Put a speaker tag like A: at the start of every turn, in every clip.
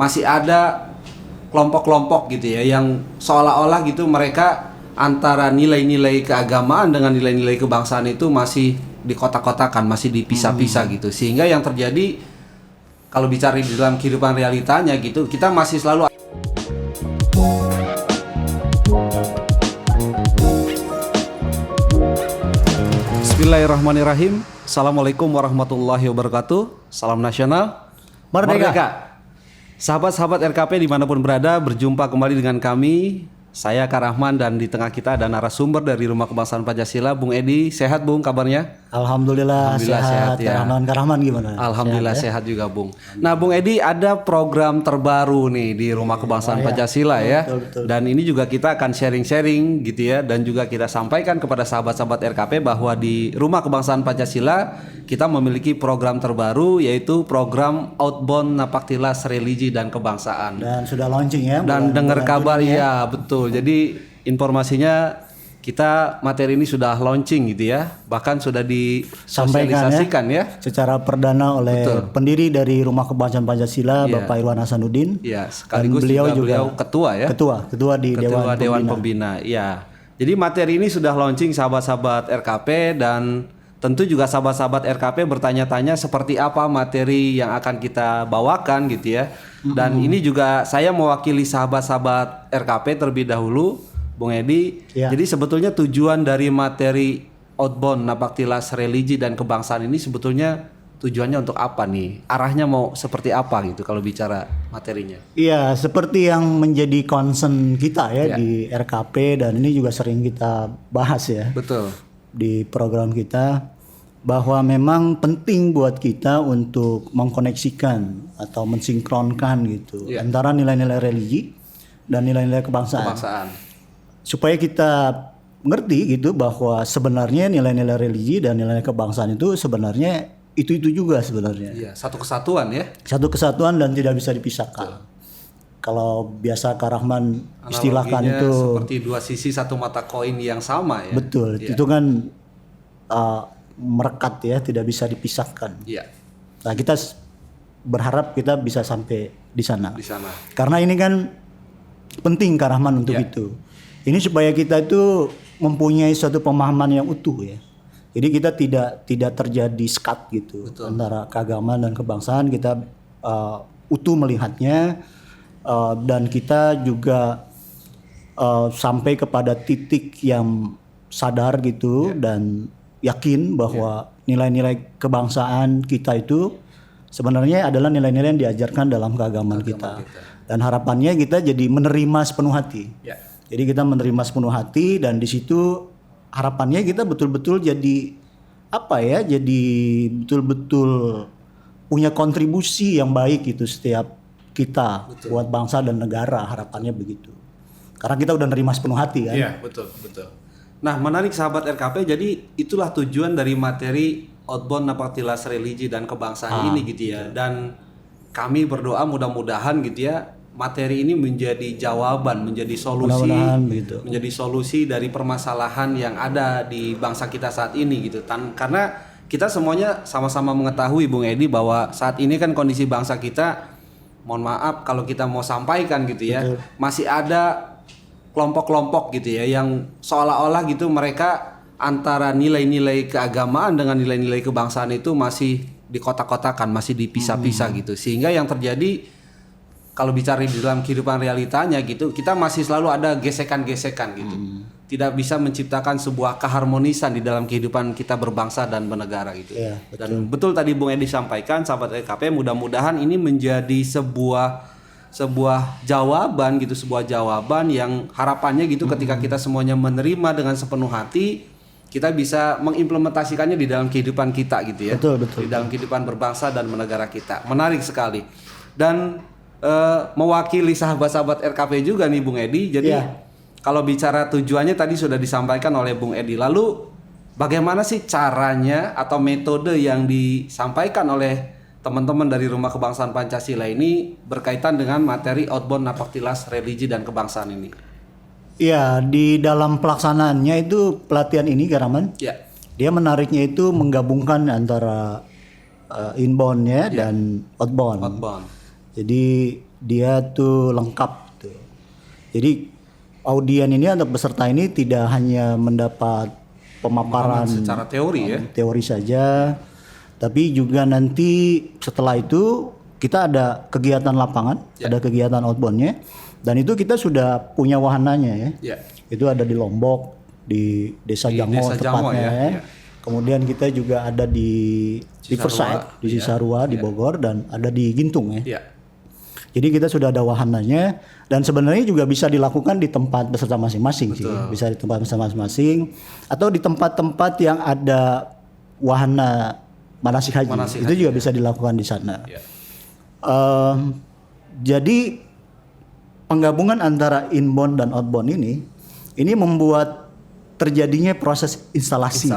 A: masih ada kelompok-kelompok gitu ya yang seolah-olah gitu mereka antara nilai-nilai keagamaan dengan nilai-nilai kebangsaan itu masih dikotak-kotakan, masih dipisah-pisah gitu. Sehingga yang terjadi kalau bicara di dalam kehidupan realitanya gitu, kita masih selalu Bismillahirrahmanirrahim. Assalamualaikum warahmatullahi wabarakatuh. Salam nasional, Merdeka. Sahabat-sahabat RKP dimanapun berada, berjumpa kembali dengan kami. Saya Kak Rahman dan di tengah kita ada narasumber dari Rumah Kebangsaan Pancasila, Bung Edi. Sehat Bung kabarnya?
B: Alhamdulillah sehat ya. Kak Rahman gimana?
A: Alhamdulillah sehat juga Bung. Nah Bung Edi, ada program terbaru nih di Rumah Kebangsaan Pancasila ya. Betul. Dan ini juga kita akan sharing-sharing gitu ya. Dan juga kita sampaikan kepada sahabat-sahabat RKP bahwa di Rumah Kebangsaan Pancasila kita memiliki program terbaru, yaitu program Outbound Napaktilas Religi dan Kebangsaan.
B: Dan sudah launching ya.
A: Dan dengar kabar ya, betul. Jadi informasinya kita materi ini sudah launching gitu ya. Bahkan sudah disosialisasikan ya.
B: Secara perdana oleh pendiri dari Rumah Kebangsaan Pancasila, Bapak Irwan Hasanuddin.
A: Ya, sekaligus beliau ketua ya. Ketua di Dewan Pembina. Ya. Jadi materi ini sudah launching sahabat-sahabat RKP, dan tentu juga sahabat-sahabat RKP bertanya-tanya seperti apa materi yang akan kita bawakan gitu ya. Dan ini juga saya mewakili sahabat-sahabat RKP terlebih dahulu, Bung Edi. Ya. Jadi sebetulnya tujuan dari materi Outbound Napaktilas Religi dan Kebangsaan ini sebetulnya tujuannya untuk apa nih? Arahnya mau seperti apa gitu kalau bicara materinya?
B: Iya, seperti yang menjadi concern kita ya di RKP, dan ini juga sering kita bahas ya.
A: Betul.
B: Di program kita, bahwa memang penting buat kita untuk mengkoneksikan atau mensinkronkan gitu antara nilai-nilai religi dan nilai-nilai kebangsaan. Supaya kita ngerti gitu bahwa sebenarnya nilai-nilai religi dan nilai kebangsaan itu sebenarnya itu juga sebenarnya.
A: Iya, satu kesatuan ya.
B: Satu kesatuan dan tidak bisa dipisahkan. Kalau biasa Kak Rahman istilahkan itu
A: seperti dua sisi satu mata koin yang sama ya.
B: Betul, itu kan merekat ya, tidak bisa dipisahkan.
A: Iya.
B: Nah, kita berharap kita bisa sampai di sana.
A: Di sana.
B: Karena ini kan penting Kak Rahman untuk itu. Ini supaya kita itu mempunyai suatu pemahaman yang utuh ya. Jadi kita tidak terjadi skat gitu. Betul. Antara keagamaan dan kebangsaan, kita utuh melihatnya. Dan kita juga sampai kepada titik yang sadar gitu dan yakin bahwa nilai-nilai kebangsaan kita itu sebenarnya adalah nilai-nilai yang diajarkan dalam keagamaan kita. Dan harapannya kita jadi menerima sepenuh hati. Jadi kita menerima sepenuh hati, dan di situ harapannya kita betul-betul jadi apa ya? Jadi betul-betul punya kontribusi yang baik gitu setiap kita buat bangsa dan negara, harapannya begitu. Karena kita udah nerima sepenuh hati kan.
A: Iya, betul. Nah, menarik sahabat RKP, jadi itulah tujuan dari materi Outbound Napaktilas Religi dan Kebangsaan ini gitu ya. Dan kami berdoa mudah-mudahan gitu ya, materi ini menjadi jawaban, menjadi solusi dari permasalahan yang ada di bangsa kita saat ini gitu. Karena kita semuanya sama-sama mengetahui Bung Edi bahwa saat ini kan kondisi bangsa kita, mohon maaf kalau kita mau sampaikan gitu ya, masih ada kelompok-kelompok gitu ya yang seolah-olah gitu mereka antara nilai-nilai keagamaan dengan nilai-nilai kebangsaan itu masih dikotak-kotakan, masih dipisah-pisah gitu. Sehingga yang terjadi kalau bicara di dalam kehidupan realitanya gitu, kita masih selalu ada gesekan-gesekan gitu. Tidak bisa menciptakan sebuah keharmonisan di dalam kehidupan kita berbangsa dan bernegara gitu. Dan betul tadi Bung Edi sampaikan, sahabat RKP, mudah-mudahan ini menjadi sebuah jawaban gitu, sebuah jawaban yang harapannya gitu ketika kita semuanya menerima dengan sepenuh hati, kita bisa mengimplementasikannya di dalam kehidupan kita gitu ya.
B: Betul.
A: Di dalam kehidupan berbangsa dan bernegara kita. Menarik sekali. Dan mewakili sahabat-sahabat RKP juga nih Bung Edi. Jadi kalau bicara tujuannya tadi sudah disampaikan oleh Bung Edi. Lalu bagaimana sih caranya atau metode yang disampaikan oleh teman-teman dari Rumah Kebangsaan Pancasila ini berkaitan dengan materi Outbound Napaktilas Religi dan Kebangsaan ini?
B: Iya, di dalam pelaksanaannya itu pelatihan ini Kak Rahman, dia menariknya itu menggabungkan antara inbound dan outbound. Jadi dia tuh lengkap tuh. Jadi audien ini atau peserta ini tidak hanya mendapat pemaparan
A: secara teori ya.
B: Teori saja, tapi juga nanti setelah itu kita ada kegiatan lapangan, ada kegiatan outboundnya, dan itu kita sudah punya wahananya ya. Itu ada di Lombok, di Desa Jango tepatnya. Ya. Kemudian kita juga ada di Riverside, di Cisarua, di Bogor, dan ada di Gintung ya. Jadi kita sudah ada wahananya, dan sebenarnya juga bisa dilakukan di tempat peserta masing-masing sih, bisa di tempat peserta masing-masing, atau di tempat-tempat yang ada wahana manasik haji, itu juga bisa dilakukan di sana. Jadi penggabungan antara inbound dan outbound ini membuat terjadinya proses instalasi.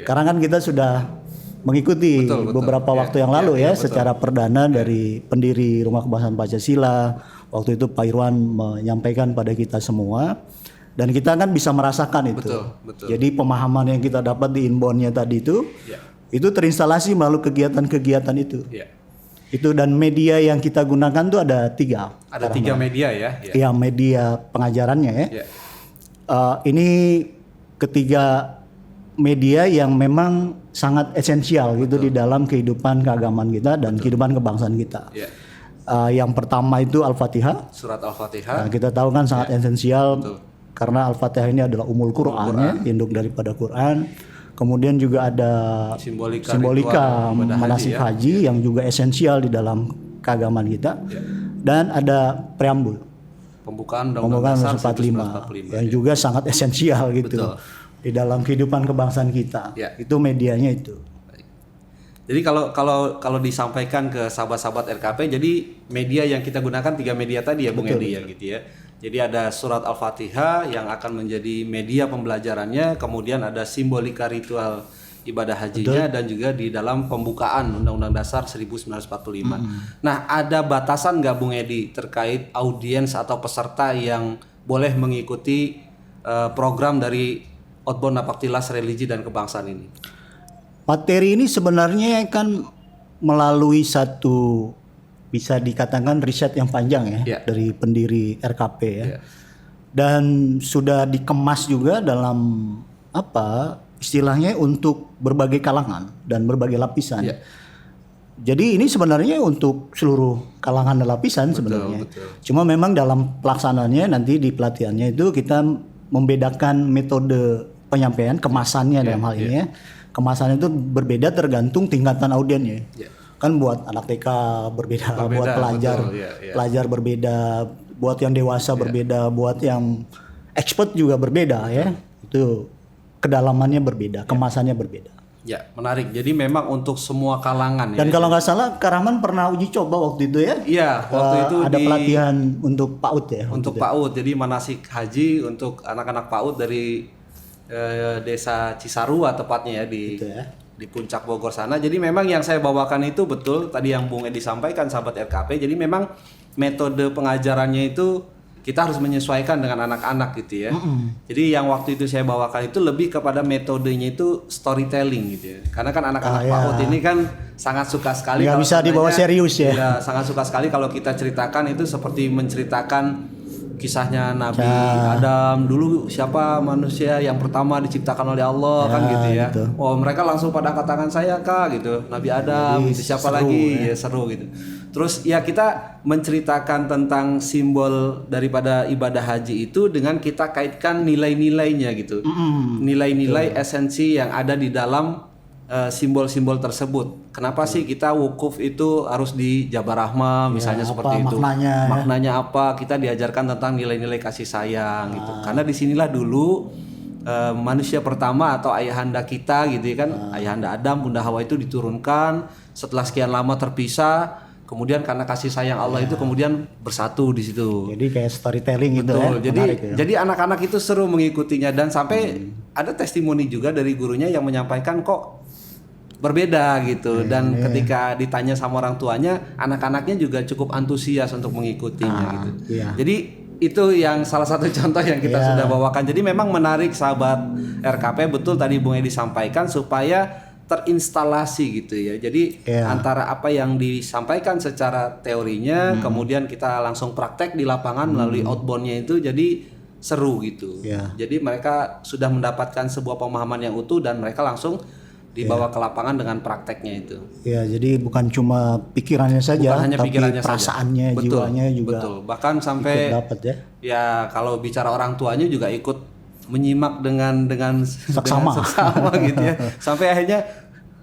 B: Karena kan kita sudah mengikuti beberapa waktu yang lalu secara perdana dari pendiri Rumah Kebangsataan Pancasila. Waktu itu Pak Irwan menyampaikan pada kita semua, dan kita kan bisa merasakan itu. Jadi pemahaman yang kita dapat di inboundnya tadi itu terinstalasi melalui kegiatan-kegiatan itu. Itu, dan media yang kita gunakan tuh ada 3.
A: Ada 3 media ya.
B: Yang media pengajarannya ya. Ini ketiga media yang memang sangat esensial gitu di dalam kehidupan keagamaan kita dan kehidupan kebangsaan kita. Yang pertama itu Al-Fatihah.
A: Surat Al-Fatihah.
B: Nah, kita tahu kan sangat esensial karena Al-Fatihah ini adalah umul Quran ya, induk daripada Quran. Kemudian juga ada simbolika manasik haji yang juga esensial di dalam keagamaan kita. Dan ada preambul.
A: Pembukaan Undang-Undang Dasar
B: 1945 yang juga sangat esensial gitu. Di dalam kehidupan kebangsaan kita. Itu medianya itu.
A: Jadi kalau disampaikan ke sahabat-sahabat RKP, jadi media yang kita gunakan 3 media tadi ya Bung Edi ya gitu ya. Jadi ada surat Al-Fatihah yang akan menjadi media pembelajarannya, kemudian ada simbolika ritual ibadah hajinya, dan juga di dalam pembukaan Undang-Undang Dasar 1945. Nah, ada batasan nggak Bung Edi terkait audiens atau peserta yang boleh mengikuti program dari Outbound Napaktilas Religi dan Kebangsaan ini?
B: Materi ini sebenarnya kan melalui satu, bisa dikatakan riset yang panjang ya dari pendiri RKP ya. Dan sudah dikemas juga dalam istilahnya untuk berbagai kalangan dan berbagai lapisan. Jadi ini sebenarnya untuk seluruh kalangan dan lapisan sebenarnya. Cuma memang dalam pelaksanaannya nanti di pelatihannya itu kita membedakan metode penyampaian, kemasannya dalam hal ini ya. Kemasannya itu berbeda tergantung tingkatan audiennya. Kan buat anak TK berbeda, buat pelajar berbeda, buat yang dewasa berbeda, buat yang expert juga berbeda ya. Itu kedalamannya berbeda, kemasannya berbeda.
A: Ya, menarik. Jadi memang untuk semua kalangan.
B: Dan kalau nggak salah, Karaman pernah uji coba waktu itu ya?
A: Iya, waktu itu
B: ada pelatihan untuk PAUD ya.
A: Untuk PAUD, jadi manasik haji untuk anak-anak PAUD dari Desa Cisarua tepatnya ya di puncak Bogor sana. Jadi memang yang saya bawakan itu betul tadi yang Bung Edi sampaikan sahabat RKP. Jadi memang metode pengajarannya itu kita harus menyesuaikan dengan anak-anak gitu ya. Jadi yang waktu itu saya bawakan itu lebih kepada metodenya itu storytelling gitu ya. Karena kan anak-anak PAUD ini kan sangat suka sekali.
B: Nggak bisa dibawa serius ya.
A: Ya, sangat suka sekali kalau kita ceritakan itu seperti menceritakan kisahnya Nabi Adam dulu, siapa manusia yang pertama diciptakan oleh Allah kan gitu ya. Gitu. Oh, mereka langsung pada angkat tangan saya Kak gitu. Nabi Adam, gitu. Siapa lagi? Ya seru gitu. Terus ya kita menceritakan tentang simbol daripada ibadah haji itu dengan kita kaitkan nilai-nilainya gitu. Nilai-nilai esensi yang ada di dalam simbol-simbol tersebut. Kenapa sih kita wukuf itu harus di Jabal Rahmah misalnya seperti itu? Maknanya apa? Kita diajarkan tentang nilai-nilai kasih sayang gitu. Karena disinilah dulu manusia pertama atau ayahanda kita gitu kan, ayahanda Adam, Bunda Hawa itu diturunkan setelah sekian lama terpisah. Kemudian karena kasih sayang Allah itu kemudian bersatu di situ.
B: Jadi kayak storytelling gitu ya.
A: Jadi anak-anak itu seru mengikutinya dan sampai ada testimoni juga dari gurunya yang menyampaikan kok berbeda gitu. Dan ketika ditanya sama orang tuanya, anak-anaknya juga cukup antusias untuk mengikutinya gitu. Jadi itu yang salah satu contoh yang kita sudah bawakan. Jadi memang menarik sahabat RKP, betul tadi Bung Edi sampaikan supaya terinstalasi gitu ya. Jadi antara apa yang disampaikan secara teorinya, kemudian kita langsung praktek di lapangan melalui outbound-nya itu, jadi seru gitu. Jadi mereka sudah mendapatkan sebuah pemahaman yang utuh dan mereka langsung dibawa ke lapangan dengan prakteknya itu.
B: Ya, jadi bukan cuma pikirannya saja,
A: Bukan hanya
B: tapi
A: pikirannya
B: perasaannya,
A: saja.
B: jiwanya juga.
A: Betul. Bahkan sampai
B: dapat ya.
A: Ya kalau bicara orang tuanya juga ikut menyimak dengan
B: Seksama
A: gitu ya. Sampai akhirnya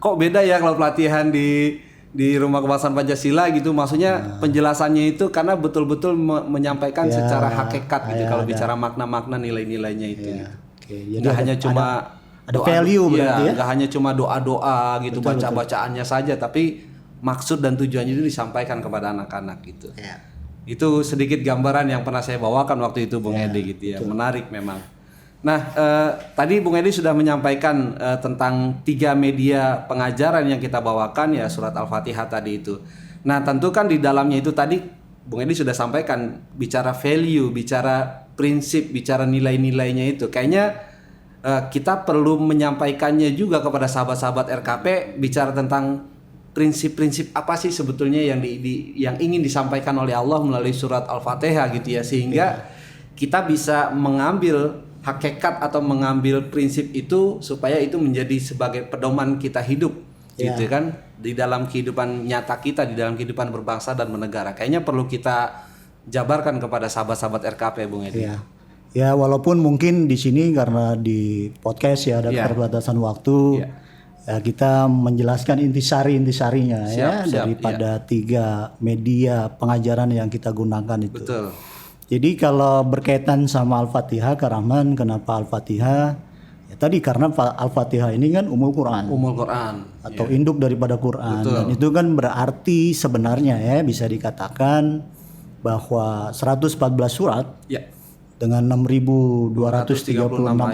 A: kok beda ya kalau pelatihan di Rumah Kemasan Pancasila gitu. Maksudnya penjelasannya itu karena betul-betul menyampaikan secara hakikat gitu kalau bicara makna-makna nilai-nilainya itu. Gitu.
B: Oke, jadi
A: nggak hanya cuma
B: ada value berarti ya.
A: Nggak hanya cuma doa-doa gitu, baca-bacaannya saja, tapi maksud dan tujuannya itu disampaikan kepada anak-anak gitu. Itu sedikit gambaran yang pernah saya bawakan waktu itu Bung Edi gitu ya. Menarik memang. Nah, tadi Bung Edi sudah menyampaikan tentang 3 media pengajaran yang kita bawakan ya, surat Al-Fatihah tadi itu. Nah, tentu kan di dalamnya itu tadi Bung Edi sudah sampaikan bicara value, bicara prinsip, bicara nilai-nilainya itu. Kayaknya kita perlu menyampaikannya juga kepada sahabat-sahabat RKP bicara tentang prinsip-prinsip apa sih sebetulnya yang ingin disampaikan oleh Allah melalui surat Al-Fatihah gitu ya, sehingga kita bisa mengambil hakikat atau mengambil prinsip itu supaya itu menjadi sebagai pedoman kita hidup gitu kan di dalam kehidupan nyata kita, di dalam kehidupan berbangsa dan bernegara. Kayaknya perlu kita jabarkan kepada sahabat-sahabat RKP Bung Edi.
B: Ya walaupun mungkin di sini karena di podcast ya ada keterbatasan waktu. Ya, kita menjelaskan intisarinya daripada 3 media pengajaran yang kita gunakan itu.
A: Betul.
B: Jadi kalau berkaitan sama Al-Fatihah, Kak Rahman, kenapa Al-Fatihah? Ya tadi karena Al-Fatihah ini kan umul Quran. Atau induk daripada Quran. Betul. Dan itu kan berarti sebenarnya ya bisa dikatakan bahwa 114 surat dengan 6.236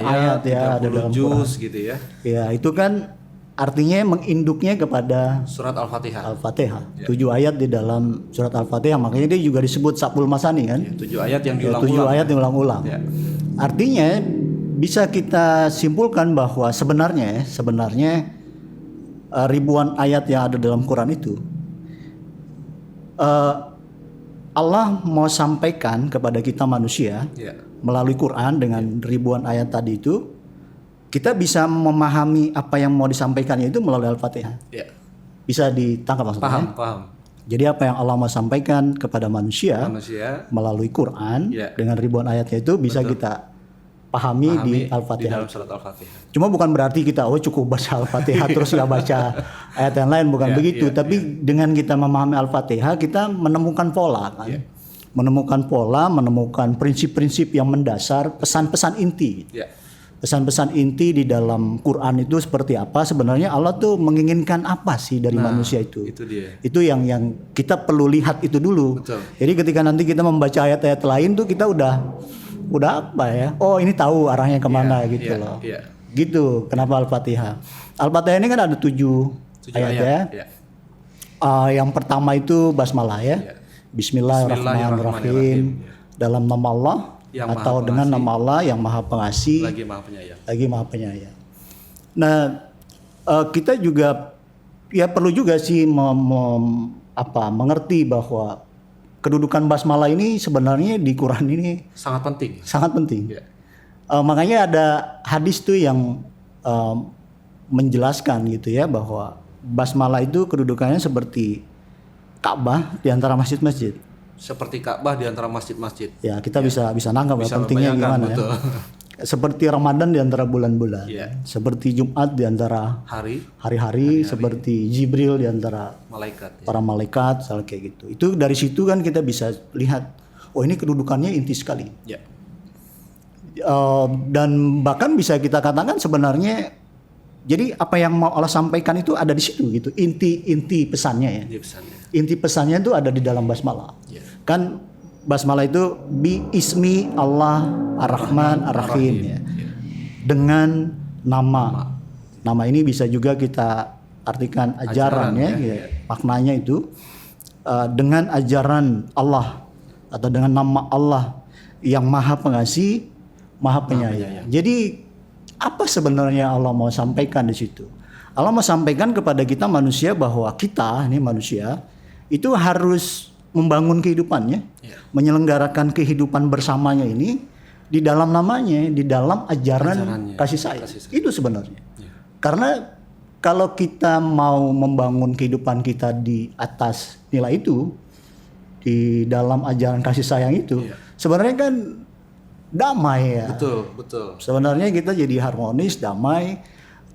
B: ayat ya ada dalam Quran.
A: Gitu ya.
B: Ya itu kan artinya menginduknya kepada
A: surat Al-Fatihah.
B: 7 ayat di dalam surat Al-Fatihah, makanya dia juga disebut Sabul Masani kan.
A: 7 ayat yang diulang-ulang.
B: 7 ayat yang diulang-ulang. Artinya bisa kita simpulkan bahwa sebenarnya ribuan ayat yang ada dalam Quran itu Allah mau sampaikan kepada kita manusia melalui Quran dengan ribuan ayat tadi itu. Kita bisa memahami apa yang mau disampaikannya itu melalui Al-Fatihah. Bisa ditangkap maksudnya?
A: Paham.
B: Jadi apa yang Allah mau sampaikan kepada manusia melalui Quran dengan ribuan ayatnya itu bisa kita pahami di Al-Fatihah.
A: Di dalam surat Al-Fatihah.
B: Cuma bukan berarti kita cukup baca Al-Fatihah terus nggak baca ayat yang lain, bukan begitu. Tapi dengan kita memahami Al-Fatihah kita menemukan pola kan. Menemukan pola, menemukan prinsip-prinsip yang mendasar, pesan-pesan inti. Pesan-pesan inti di dalam Quran itu seperti apa, sebenarnya Allah tuh menginginkan apa sih dari manusia itu.
A: Itu dia.
B: Itu yang kita perlu lihat itu dulu.
A: Betul.
B: Jadi ketika nanti kita membaca ayat-ayat lain tuh kita udah apa ya? Oh, ini tahu arahnya kemana gitu loh. Gitu. Kenapa Al-Fatihah? Al-Fatihah ini kan ada 7 ayat ya. Yang pertama itu basmalah ya. Bismillahirrahmanirrahim. Dalam nama Allah atau dengan nama Allah yang Maha Pengasih
A: lagi Maha Penyayang.
B: Nah, kita juga perlu juga sih mengerti bahwa kedudukan basmalah ini sebenarnya di Quran ini sangat penting. Makanya ada hadis tuh yang menjelaskan gitu ya bahwa basmalah itu kedudukannya seperti Ka'bah di antara masjid-masjid.
A: Seperti Ka'bah di antara masjid-masjid.
B: Ya, kita bisa nangkap pentingnya gimana betul. Ya. Seperti Ramadan di antara bulan-bulan. Seperti Jumat di antara hari-hari, seperti Jibril di antara para malaikat, kayak gitu. Itu dari situ kan kita bisa lihat, oh ini kedudukannya inti sekali. Dan bahkan bisa kita katakan sebenarnya jadi apa yang mau Allah sampaikan itu ada di situ gitu. Inti pesannya ya. Inti pesannya itu ada di dalam basmalah. Kan basmalah itu bi ismi Allah Ar-Rahman Ar-Rahim ya. Dengan nama. Nama ini bisa juga kita artikan ajaran ya. Maknanya itu dengan ajaran Allah atau dengan nama Allah yang Maha Pengasih, Maha Penyayang. Jadi apa sebenarnya Allah mau sampaikan di situ? Allah mau sampaikan kepada kita manusia bahwa kita ini manusia itu harus membangun kehidupannya, menyelenggarakan kehidupan bersamanya ini di dalam namanya, di dalam ajaran kasih sayang. Itu sebenarnya. Karena kalau kita mau membangun kehidupan kita di atas nilai itu, di dalam ajaran kasih sayang itu, sebenarnya kan damai ya.
A: Betul.
B: Sebenarnya kita jadi harmonis, damai,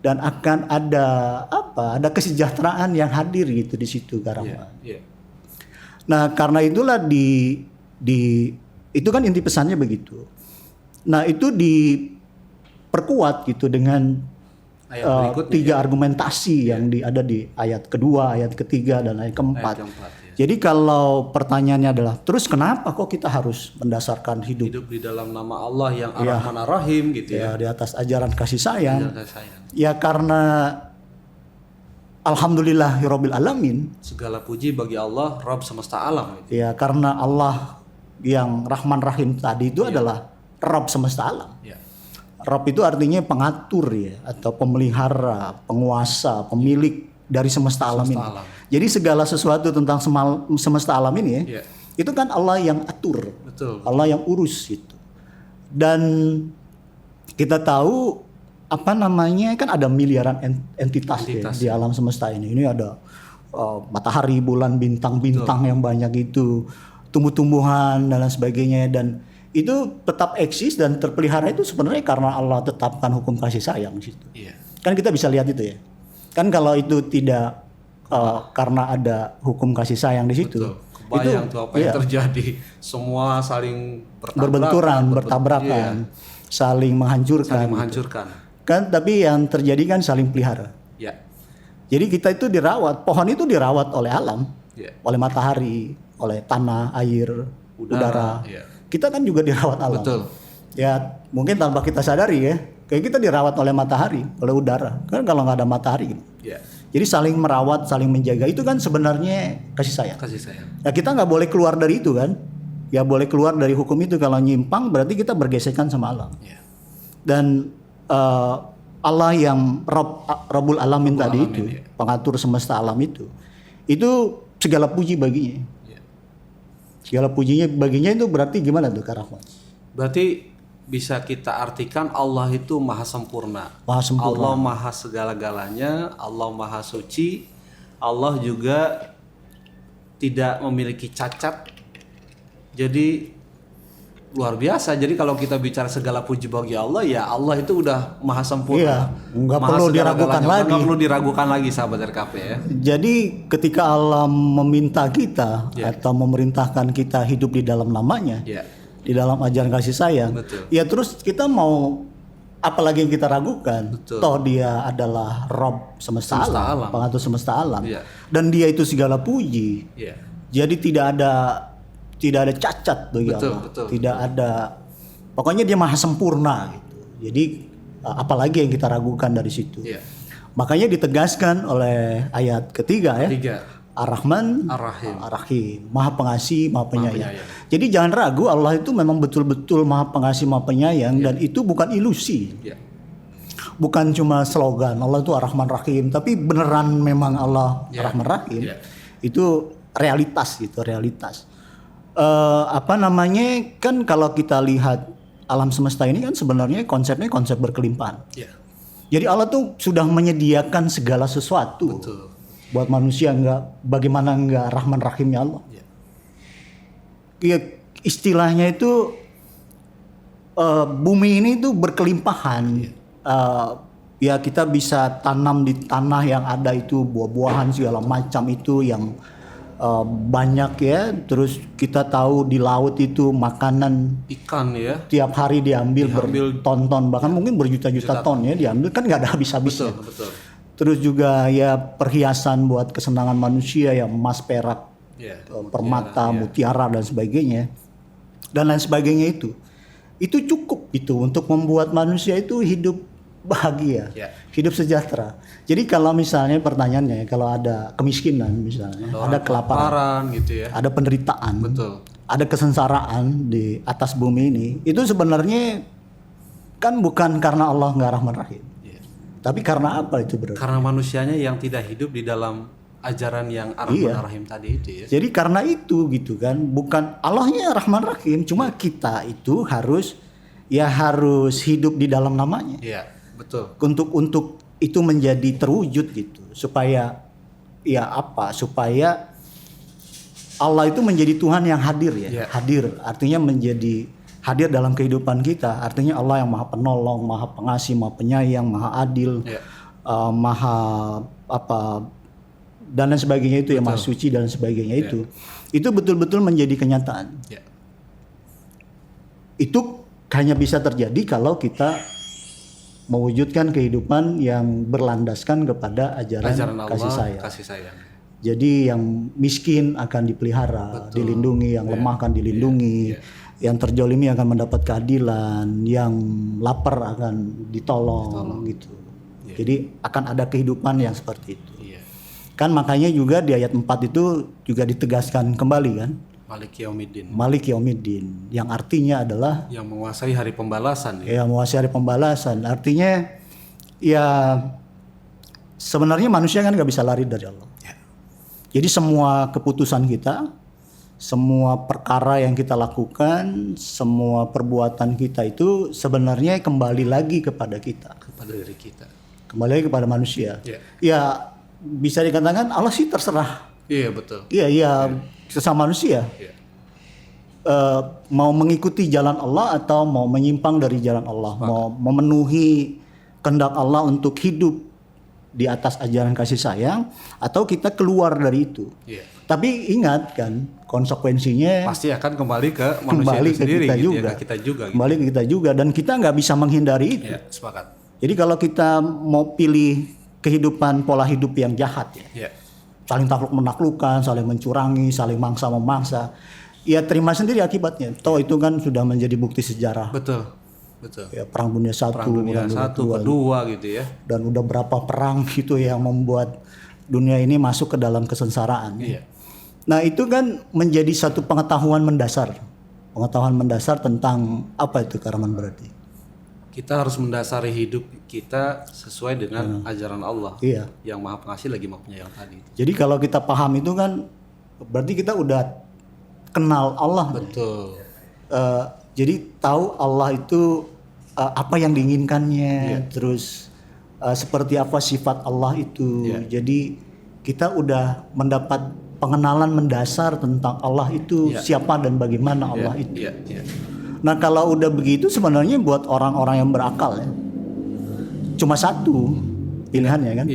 B: dan akan ada ada kesejahteraan yang hadir gitu di situ Karahman. Nah, karena itulah itu kan inti pesannya begitu. Nah, itu diperkuat gitu dengan tiga argumentasi yang ada di ayat kedua, ayat ketiga, dan ayat keempat. Jadi kalau pertanyaannya adalah, terus kenapa kok kita harus mendasarkan hidup
A: di dalam nama Allah yang Ar-Rahman Ar-Rahim gitu ya.
B: Di atas ajaran kasih sayang. Ya karena Alhamdulillahirabbil alamin.
A: Segala puji bagi Allah, Rabb semesta alam. Gitu.
B: Ya karena Allah yang Rahman Rahim tadi itu adalah Rabb semesta alam. Rabb itu artinya pengatur ya, atau pemelihara, penguasa, pemilik dari semesta alam ini. Jadi segala sesuatu tentang semesta alam ini itu kan Allah yang atur. Allah yang urus itu. Dan kita tahu kan ada miliaran entitas ya, di alam semesta ini. Ini ada matahari, bulan, bintang-bintang yang banyak itu, tumbuh-tumbuhan dan lain sebagainya, dan itu tetap eksis dan terpelihara itu sebenarnya karena Allah tetapkan hukum kasih sayang di situ. Kan kita bisa lihat itu ya. Kan kalau itu tidak karena ada hukum kasih sayang di situ,
A: kebayang tuh apa yang terjadi. Semua saling
B: bertabrakan, saling menghancurkan. Gitu. Kan tapi yang terjadi kan saling pelihara. Jadi kita itu dirawat, pohon itu dirawat oleh alam, oleh matahari, oleh tanah, air, udara. Kita kan juga dirawat alam. Ya mungkin tanpa kita sadari ya, kayak kita dirawat oleh matahari, oleh udara. Kan kalau nggak ada matahari gitu. Jadi saling merawat, saling menjaga, itu kan sebenarnya kasih sayang. Nah kita nggak boleh keluar dari itu kan. Ya boleh keluar dari hukum itu, kalau nyimpang berarti kita bergesekan sama alam. Dan Allah yang Rabbul Alamin tadi itu, pengatur semesta alam itu segala puji baginya. Segala pujinya baginya itu berarti gimana tuh Karahman?
A: Berarti bisa kita artikan Allah itu maha sempurna. Allah maha segala-galanya, Allah maha suci. Allah juga tidak memiliki cacat. Jadi luar biasa. Jadi kalau kita bicara segala puji bagi Allah, ya Allah itu udah maha sempurna.
B: Nggak perlu diragukan lagi.
A: Nggak perlu diragukan lagi sahabat RKP ya.
B: Jadi ketika Allah meminta kita atau memerintahkan kita hidup di dalam namanya, di dalam ajaran kasih sayang, ya terus kita mau apalagi yang kita ragukan? Toh dia adalah Rabb semesta alam, pengatur semesta alam, dan dia itu segala puji. Jadi tidak ada cacat bagi Allah, tidak ada, pokoknya dia maha sempurna gitu. Jadi apalagi yang kita ragukan dari situ? Makanya ditegaskan oleh ayat ketiga ya. Ar-Rahman Ar-Rahim, maha pengasih, maha penyayang. Jadi jangan ragu, Allah itu memang betul-betul maha pengasih, maha penyayang, dan itu bukan ilusi. Bukan cuma slogan Allah itu Ar-Rahman Rahim, tapi beneran memang Allah Ar-Rahman Rahim. Itu realitas gitu, realitas. Kan kalau kita lihat alam semesta ini kan sebenarnya konsepnya konsep berkelimpahan. Jadi Allah tuh sudah menyediakan segala sesuatu. Buat manusia, bagaimana enggak Rahman Rahimnya Allah. Ya, istilahnya itu bumi ini tuh berkelimpahan. Ya kita bisa tanam di tanah yang ada itu buah-buahan segala macam itu yang banyak ya. Terus kita tahu di laut itu makanan
A: ikan ya.
B: Tiap hari diambil berton-ton, bahkan mungkin berjuta-juta ton ya diambil, kan nggak ada habis-habisnya. Betul. Terus juga ya perhiasan buat kesenangan manusia ya, emas, perak, permata, mutiara dan sebagainya. Dan lain sebagainya itu cukup itu untuk membuat manusia itu hidup bahagia, hidup sejahtera. Jadi kalau misalnya pertanyaannya, kalau ada kemiskinan misalnya, ada kelaparan gitu ya, ada penderitaan, ada kesengsaraan di atas bumi ini, itu sebenarnya kan bukan karena Allah nggak Rahman Rahim. Tapi karena apa itu berarti?
A: Karena manusianya yang tidak hidup di dalam ajaran yang Ar-Rahman Ar-Rahim tadi itu ya.
B: Jadi karena itu gitu kan, bukan Allahnya Rahman Rahim, cuma kita itu harus hidup di dalam namanya.
A: Iya, betul.
B: Untuk itu menjadi terwujud gitu, supaya supaya Allah itu menjadi Tuhan yang hadir ya.
A: Iya.
B: Hadir artinya menjadi hadir dalam kehidupan kita. Artinya Allah yang Maha Penolong, Maha Pengasih, Maha Penyayang, Maha Adil,
A: Iya.
B: Maha dan lain sebagainya itu ya, Maha Suci dan sebagainya itu. Itu betul-betul menjadi kenyataan.
A: Iya.
B: Itu hanya bisa terjadi kalau kita mewujudkan kehidupan yang berlandaskan kepada ajaran
A: Allah, kasih sayang.
B: Jadi yang miskin akan dipelihara, dilindungi, yang lemah akan dilindungi, yang terjolimi akan mendapat keadilan, yang lapar akan ditolong. Gitu. Jadi akan ada kehidupan yang seperti itu. Kan makanya juga di ayat 4 itu juga ditegaskan kembali kan, Malik Yaumiddin, yang artinya adalah
A: yang menguasai hari pembalasan.
B: Ya, menguasai hari pembalasan. Artinya ya sebenarnya manusia kan nggak bisa lari dari Allah. Jadi semua keputusan kita, semua perkara yang kita lakukan, semua perbuatan kita itu sebenarnya kembali lagi kepada kita,
A: Kepada diri kita.
B: kembali lagi kepada manusia. Ya bisa dikatakan Allah sih terserah.
A: Iya, betul.
B: Iya, sesama manusia. Mau mengikuti jalan Allah atau mau menyimpang dari jalan Allah, mau memenuhi kehendak Allah untuk hidup di atas ajaran kasih sayang, atau kita keluar dari itu. Tapi ingat kan, konsekuensinya
A: pasti akan kembali ke manusia itu sendiri,
B: kita
A: gitu
B: juga.
A: ke kita juga.
B: Kembali ke kita juga, dan kita nggak bisa menghindari itu.
A: Iya, sepakat.
B: Jadi kalau kita mau pilih kehidupan pola hidup yang jahat ya, saling takluk menaklukkan, saling mencurangi, saling mangsa memangsa, ya terima sendiri akibatnya. Toh itu kan sudah menjadi bukti sejarah.
A: Betul.
B: Ya, perang dunia satu,
A: kedua gitu ya.
B: Dan udah berapa perang gitu yang membuat dunia ini masuk ke dalam kesensaraan. Nah itu kan menjadi satu pengetahuan mendasar tentang apa itu Karaman berarti.
A: Kita harus mendasari hidup kita sesuai dengan ajaran Allah. Yang Maha Pengasih lagi Maha Penyayang tadi.
B: Jadi kalau kita paham itu kan berarti kita udah kenal Allah.
A: Betul.
B: Jadi tahu Allah itu apa yang diinginkannya, terus seperti apa sifat Allah itu. Jadi kita udah mendapat pengenalan mendasar tentang Allah itu siapa dan bagaimana Allah itu. Nah kalau udah begitu sebenarnya buat orang-orang yang berakal ya, cuma satu pilihannya kan.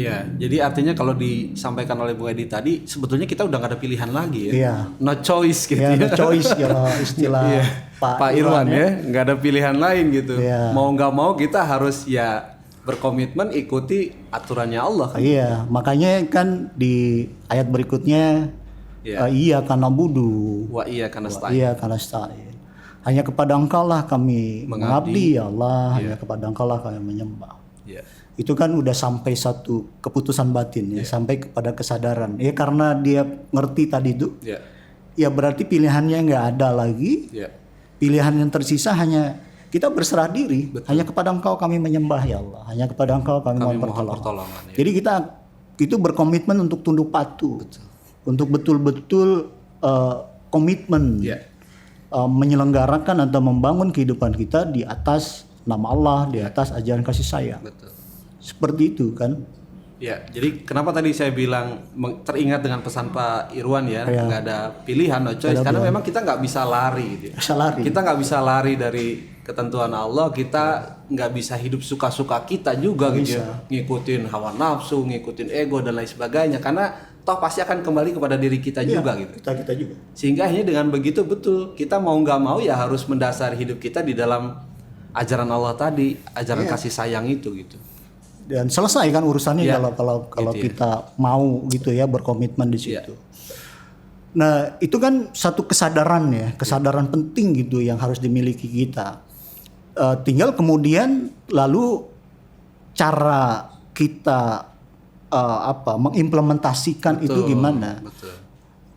A: Jadi artinya kalau disampaikan oleh Bung Edi tadi, sebetulnya kita udah nggak ada pilihan lagi ya. No choice gitu
B: No choice kalau istilah
A: Pak Irwan ya, nggak ada pilihan lain gitu. Mau nggak mau kita harus berkomitmen ikuti aturannya Allah kan.
B: Makanya kan di ayat berikutnya iya karena budu
A: wa iya karena
B: nasta'in. Hanya kepada Engkau lah kami mengabdi ya Allah, hanya kepada Engkau lah kami menyembah. Itu kan udah sampai satu keputusan batin ya, sampai kepada kesadaran. Ya karena dia ngerti tadi itu. Ya berarti pilihannya nggak ada lagi. Pilihan yang tersisa hanya kita berserah diri. Hanya kepada Engkau kami menyembah ya Allah. Hanya kepada Engkau kami mohon pertolongan. Jadi kita itu berkomitmen untuk tunduk patuh. Untuk betul-betul komitmen menyelenggarakan atau membangun kehidupan kita di atas nama Allah, di atas ajaran kasih sayang. Seperti itu kan.
A: Jadi kenapa tadi saya bilang teringat dengan pesan Pak Irwan ya, nggak ada pilihan, no choice, karena memang kita nggak bisa lari gitu. Kita nggak bisa lari dari ketentuan Allah, kita nggak bisa hidup suka-suka kita juga gitu ya. Ngikutin hawa nafsu, ngikutin ego dan lain sebagainya, karena toh pasti akan kembali kepada diri kita juga gitu.
B: Kita juga.
A: Sehingga akhirnya dengan begitu betul kita mau nggak mau ya harus mendasari hidup kita di dalam ajaran Allah tadi, ajaran kasih sayang itu gitu.
B: Dan selesai kan urusannya kalau gitu kita mau gitu ya berkomitmen di situ. Nah itu kan satu kesadaran ya, kesadaran penting gitu yang harus dimiliki kita. Tinggal kemudian lalu cara kita mengimplementasikan itu gimana?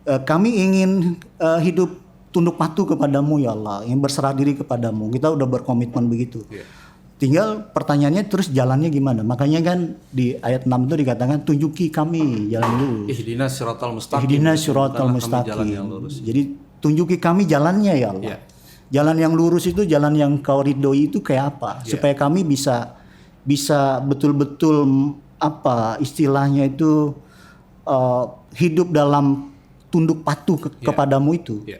B: Kami ingin hidup tunduk patuh kepadamu ya Allah, ingin berserah diri kepadamu. Kita udah berkomitmen begitu. Tinggal pertanyaannya terus jalannya gimana? Makanya kan di ayat 6 itu dikatakan tunjuki kami jalan lurus.
A: Ihdinas siratal mustaqim.
B: Ihdinas siratal
A: Bukanlah kami jalan
B: mustaqim.
A: yang lurus.
B: Jadi tunjuki kami jalannya ya Allah.
A: Ya.
B: Jalan yang lurus itu, jalan yang kau ridhoi itu kayak apa? Supaya kami bisa betul-betul apa istilahnya itu hidup dalam tunduk patuh kepadamu itu.
A: Ya.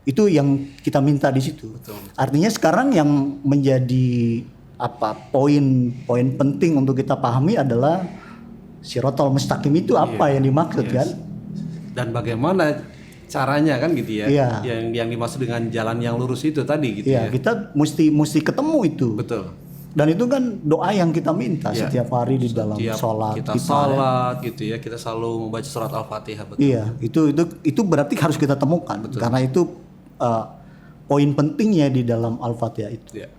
B: Itu yang kita minta di situ.
A: Betul.
B: Artinya sekarang yang menjadi apa poin penting untuk kita pahami adalah siratal mustaqim itu apa yang dimaksud kan?
A: Dan bagaimana caranya kan gitu ya?
B: Iya.
A: Yang dimaksud dengan jalan yang lurus itu tadi gitu
B: Ya,
A: ya.
B: kita mesti ketemu itu.
A: Betul.
B: Dan itu kan doa yang kita minta
A: Iya.
B: setiap hari di dalam
A: Tiap
B: sholat
A: kita
B: ya.
A: sholat gitu ya, kita selalu membaca surat Al-Fatihah, betul.
B: Iya, itu berarti harus kita temukan karena itu poin pentingnya di dalam Al-Fatihah itu.
A: Iya.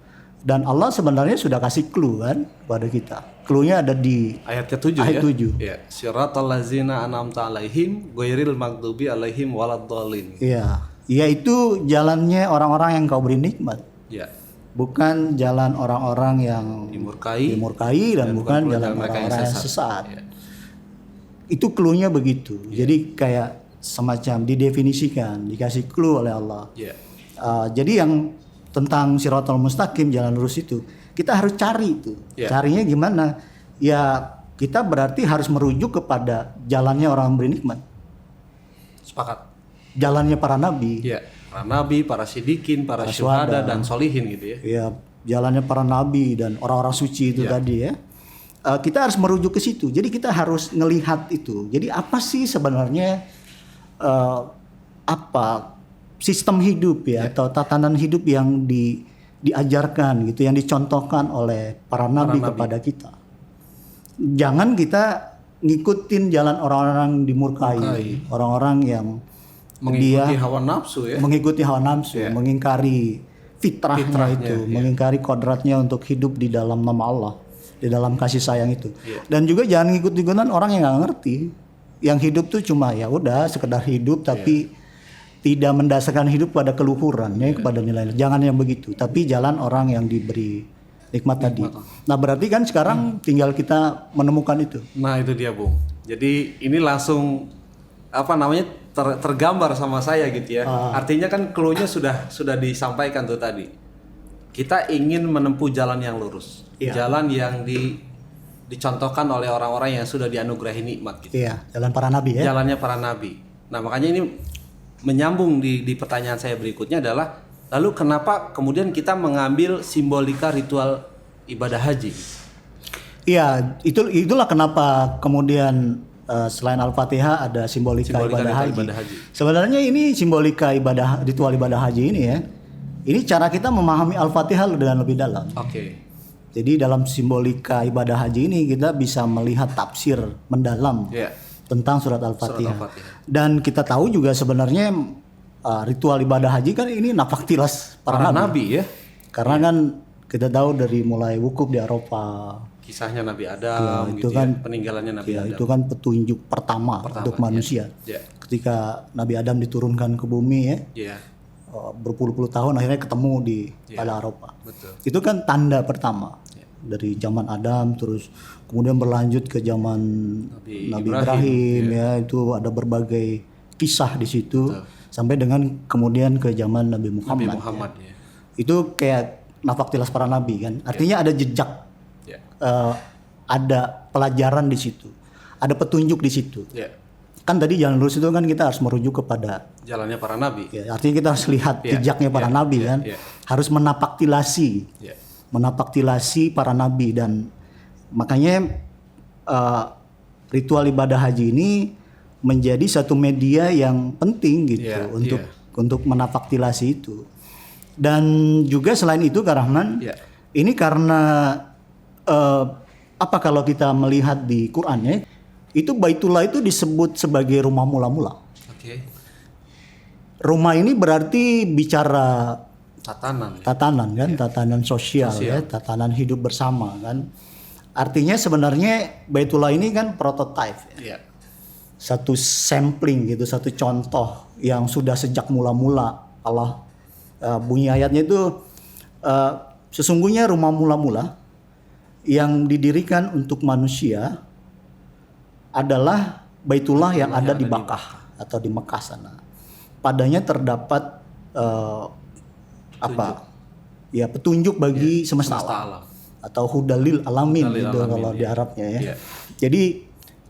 B: Dan Allah sebenarnya sudah kasih clue kan pada kita. Clue-nya ada di
A: Ayat ke-7
B: ayat
A: ya.
B: 7.
A: Ya, siratal ladzina an'amta alaihim ghairil maghdubi alaihim waladdallin.
B: Iya, yaitu jalannya orang-orang yang kau beri nikmat.
A: Ya,
B: Bukan jalan orang-orang yang
A: dimurkai
B: dan bukan
A: pula
B: jalan
A: mereka yang
B: orang-orang yang sesat.
A: Ya.
B: Itu clue-nya begitu. Jadi kayak semacam didefinisikan, dikasih clue oleh Allah.
A: Ya.
B: Jadi yang tentang siratal mustaqim, jalan lurus itu, kita harus cari itu.
A: Ya.
B: Carinya gimana? Ya kita berarti harus merujuk kepada jalannya orang beri nikmat.
A: Sepakat.
B: Jalannya para nabi.
A: Ya, para nabi, para sidikin, para syuhada dan solihin gitu ya.
B: Ya, jalannya para nabi dan orang-orang suci itu tadi ya. Kita harus merujuk ke situ. Jadi kita harus ngelihat itu. Jadi apa sih sebenarnya apa sistem hidup ya atau tatanan hidup yang diajarkan gitu, yang dicontohkan oleh para nabi kepada kita. Jangan kita ngikutin jalan orang-orang dimurkai, orang-orang yang
A: Mengikuti hawa nafsu ya.
B: mengikuti hawa nafsu, mengingkari fitrahnya itu, mengingkari kodratnya untuk hidup di dalam nama Allah, di dalam kasih sayang itu. Dan juga jangan ngikut-ikutan orang yang nggak ngerti, yang hidup tuh cuma ya udah sekedar hidup tapi tidak mendasarkan hidup pada keluhuran, ya, kepada nilai. Jangan yang begitu, tapi jalan orang yang diberi nikmat tadi. Nah berarti kan sekarang tinggal kita menemukan itu.
A: Nah itu dia Bung. Jadi ini langsung apa namanya tergambar sama saya gitu ya. Artinya kan clue-nya sudah disampaikan tuh tadi. Kita ingin menempuh jalan yang lurus, jalan yang dicontohkan oleh orang-orang yang sudah dianugerahi nikmat gitu.
B: Iya, jalan para nabi ya.
A: Jalannya para nabi. Nah makanya ini menyambung di pertanyaan saya berikutnya adalah lalu kenapa kemudian kita mengambil simbolika ritual ibadah haji?
B: Iya, itulah kenapa kemudian selain Al-Fatihah ada simbolika ibadah haji. Sebenarnya ini simbolika ritual ibadah haji ini ya. Ini cara kita memahami Al-Fatihah dengan lebih dalam.
A: Oke.
B: Jadi dalam simbolika ibadah haji ini kita bisa melihat tafsir mendalam tentang surat Al-Fatihah. Dan kita tahu juga sebenarnya ritual ibadah haji kan ini nafaktilas para nabi
A: ya.
B: Karena kan kita tahu dari mulai wukuf di Arafah,
A: kisahnya Nabi Adam
B: itu
A: gitu
B: kan,
A: ya, peninggalannya Nabi Adam.
B: Itu kan petunjuk pertama untuk manusia. Ketika Nabi Adam diturunkan ke bumi ya. Berpuluh-puluh tahun akhirnya ketemu pada Arafah. Itu kan tanda pertama. Dari zaman Adam terus kemudian berlanjut ke zaman Nabi Ibrahim ya, itu ada berbagai kisah di situ. Sampai dengan kemudian ke zaman Nabi Muhammad ya. Itu kayak nafaktilas para nabi kan. Artinya ada jejak. Ada pelajaran di situ, ada petunjuk di situ. Kan tadi jalan lurus itu kan kita harus merujuk kepada
A: jalannya para nabi.
B: Artinya kita harus lihat jejaknya para nabi kan, harus menapaktilasi para nabi dan makanya ritual ibadah haji ini menjadi satu media yang penting gitu untuk menapaktilasi itu. Dan juga selain itu Kak Rahman, ini karena apa kalau kita melihat di Quran ya, itu Baitullah itu disebut sebagai rumah mula-mula. Rumah ini berarti bicara tatanan kan, tatanan sosial ya, tatanan hidup bersama kan. Artinya sebenarnya Baitullah ini kan prototype ya. Satu sampling gitu, satu contoh yang sudah sejak mula-mula Allah bunyi ayatnya itu sesungguhnya rumah mula-mula yang didirikan untuk manusia adalah Baitullah yang ada di Makkah atau di Mekah sana. Padanya terdapat petunjuk bagi semesta alam. Atau hudalil alamin gitu kalau di Arabnya ya.
A: Iya.
B: Jadi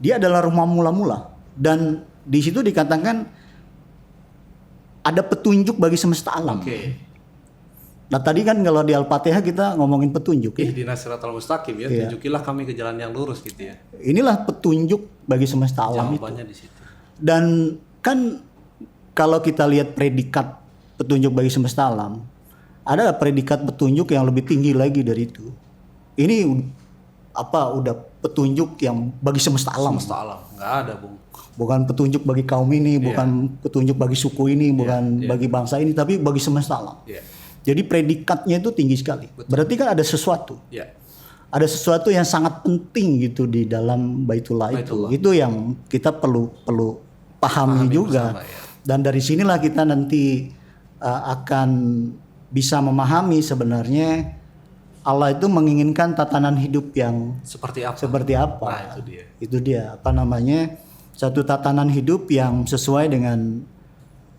B: dia adalah rumah mula-mula dan di situ dikatakan ada petunjuk bagi semesta alam.
A: Oke.
B: Nah tadi kan kalau di Al-Fatihah kita ngomongin petunjuk ya.
A: Ihdinas siratal mustaqim ya,
B: Iya.
A: tunjukilah kami ke jalan yang lurus gitu ya.
B: Inilah petunjuk bagi semesta alam itu.
A: Jawabannya di situ.
B: Dan kan kalau kita lihat predikat petunjuk bagi semesta alam, ada predikat petunjuk yang lebih tinggi lagi dari itu. Ini udah petunjuk yang bagi semesta alam.
A: Semesta alam nggak ada, Bung.
B: Bukan petunjuk bagi kaum ini, bukan petunjuk bagi suku ini, bukan bagi bangsa ini, tapi bagi semesta alam.
A: Iya.
B: Jadi predikatnya itu tinggi sekali. Berarti kan ada sesuatu.
A: Iya.
B: Ada sesuatu yang sangat penting gitu di dalam Baitullah itu. Itu yang kita perlu pahami juga.
A: bersama, ya.
B: Dan dari sinilah kita nanti akan bisa memahami sebenarnya Allah itu menginginkan tatanan hidup yang
A: Seperti apa?
B: Nah,
A: itu dia.
B: Itu dia satu tatanan hidup yang sesuai dengan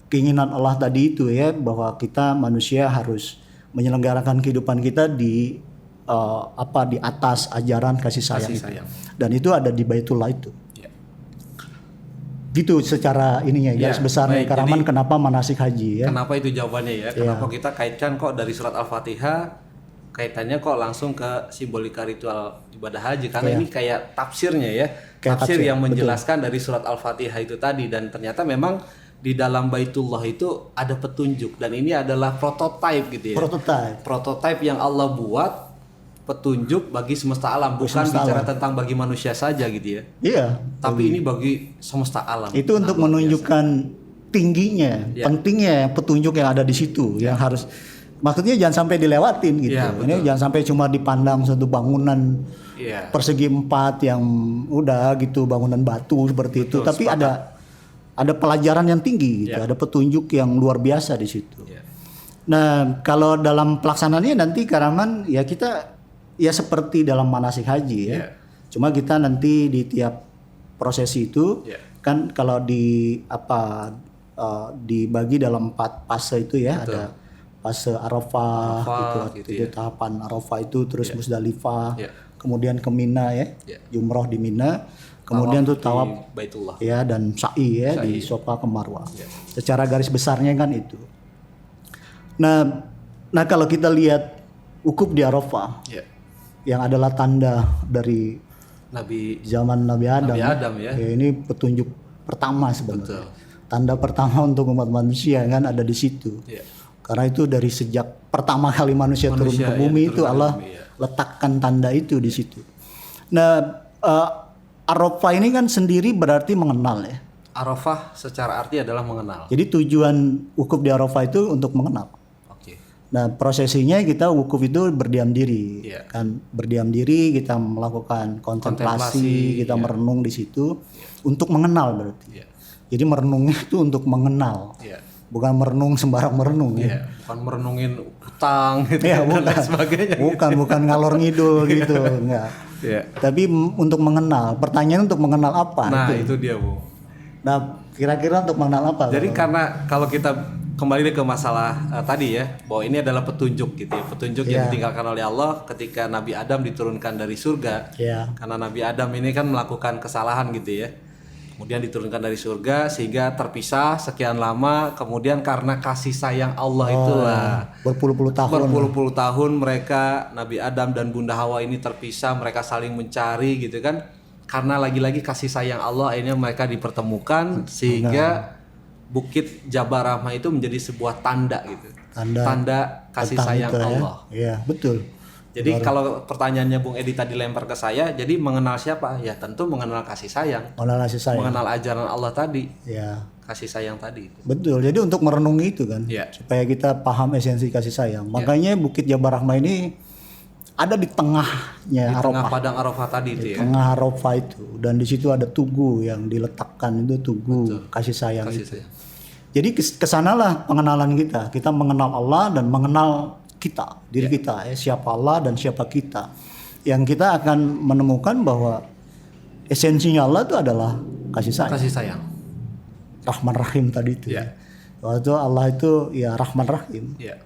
B: keinginan Allah tadi itu ya, bahwa kita manusia harus menyelenggarakan kehidupan kita di di atas ajaran kasih sayang. Dan itu ada di Baitullah itu.
A: Ya.
B: Gitu secara ininya garis besarnya
A: baik.
B: Karaman
A: Jadi,
B: kenapa manasik haji ya.
A: Kenapa itu jawabannya ya? Kenapa kita kaitkan kok dari surat Al-Fatihah kaitannya kok langsung ke simbolika ritual ibadah haji, karena ini kayak tafsirnya ya. Tafsir yang menjelaskan dari surat Al-Fatihah itu tadi, dan ternyata memang di dalam Baitullah itu ada petunjuk, dan ini adalah prototipe gitu ya. Prototipe yang Allah buat petunjuk bagi semesta alam, bukan bicara tentang bagi manusia saja gitu ya.
B: Iya.
A: Tapi ini bagi semesta alam.
B: Itu untuk menunjukkan tingginya, pentingnya petunjuk yang ada di situ, yang harus maksudnya jangan sampai dilewatin gitu. Ini jangan sampai cuma dipandang satu bangunan persegi 4 yang udah gitu, bangunan batu seperti itu. Tapi ada pelajaran yang tinggi gitu, ada petunjuk yang luar biasa di situ. Nah, kalau dalam pelaksanaannya nanti Karaman ya kita ya seperti dalam manasik haji ya. Cuma kita nanti di tiap prosesi itu kan kalau dibagi dalam 4 fase itu ya. Ada fase Arafah gitu, tahapan Arafah itu, terus Musdalifah, kemudian ke Mina ya, jumroh di Mina, kemudian tuh tawaf
A: Baitullah
B: ya, dan sa'i ya di Safa ke Marwah. Secara garis besarnya kan itu. Nah kalau kita lihat wukuf di Arafah yang adalah tanda dari zaman Nabi Adam ya. Ini petunjuk pertama sebenarnya. Tanda pertama untuk umat manusia kan ada di situ. Karena itu dari sejak pertama kali manusia turun ke bumi itu Allah letakkan tanda itu di situ. Nah, Arafah ini kan sendiri berarti mengenal ya.
A: Arafah secara arti adalah mengenal.
B: Jadi tujuan wukuf di Arafah itu untuk mengenal. Nah, prosesinya kita wukuf itu berdiam diri. Kan berdiam diri, kita melakukan kontemplasi, kita merenung di situ untuk mengenal berarti. Jadi merenungnya itu untuk mengenal. Bukan merenung sembarang merenung ya.
A: Bukan merenungin utang gitu
B: dan
A: lain sebagainya.
B: Bukan ngalor ngidul gitu, enggak. Tapi untuk mengenal. Pertanyaan untuk mengenal apa?
A: Nah, itu dia, Bu.
B: Nah, kira-kira untuk mengenal apa?
A: Jadi karena kalau kita kembali ke masalah tadi ya, bahwa ini adalah petunjuk gitu ya. Petunjuk yang ditinggalkan oleh Allah ketika Nabi Adam diturunkan dari surga. Karena Nabi Adam ini kan melakukan kesalahan gitu ya. Kemudian diturunkan dari surga sehingga terpisah sekian lama, kemudian karena kasih sayang Allah itulah berpuluh-puluh tahun mereka, Nabi Adam dan Bunda Hawa ini terpisah, mereka saling mencari gitu kan, karena lagi-lagi kasih sayang Allah akhirnya mereka dipertemukan sehingga Bukit Jabal Rahmah itu menjadi sebuah tanda gitu, tanda kasih sayang Allah.
B: Iya, betul.
A: Jadi kalau pertanyaannya Bung Edi tadi lempar ke saya, jadi mengenal siapa? Ya tentu mengenal kasih sayang. Mengenal ajaran Allah tadi. Kasih sayang tadi.
B: Betul. Jadi untuk merenungi itu kan, supaya kita paham esensi kasih sayang. Makanya Bukit Jabal Rahmah ini ada di tengahnya Arafah.
A: Tengah padang Arafah tadi itu ya.
B: Tengah Arafah itu, dan di situ ada tugu yang diletakkan, itu tugu kasih sayang itu. Jadi kesanalah pengenalan kita. Kita mengenal Allah dan mengenal kita, diri kita ya, siapa Allah dan siapa kita. yang kita akan menemukan bahwa esensinya Allah itu adalah kasih sayang.
A: Kasih sayang.
B: Rahman Rahim tadi itu.
A: Ya.
B: Waktu Allah itu ya Rahman Rahim.
A: Ya.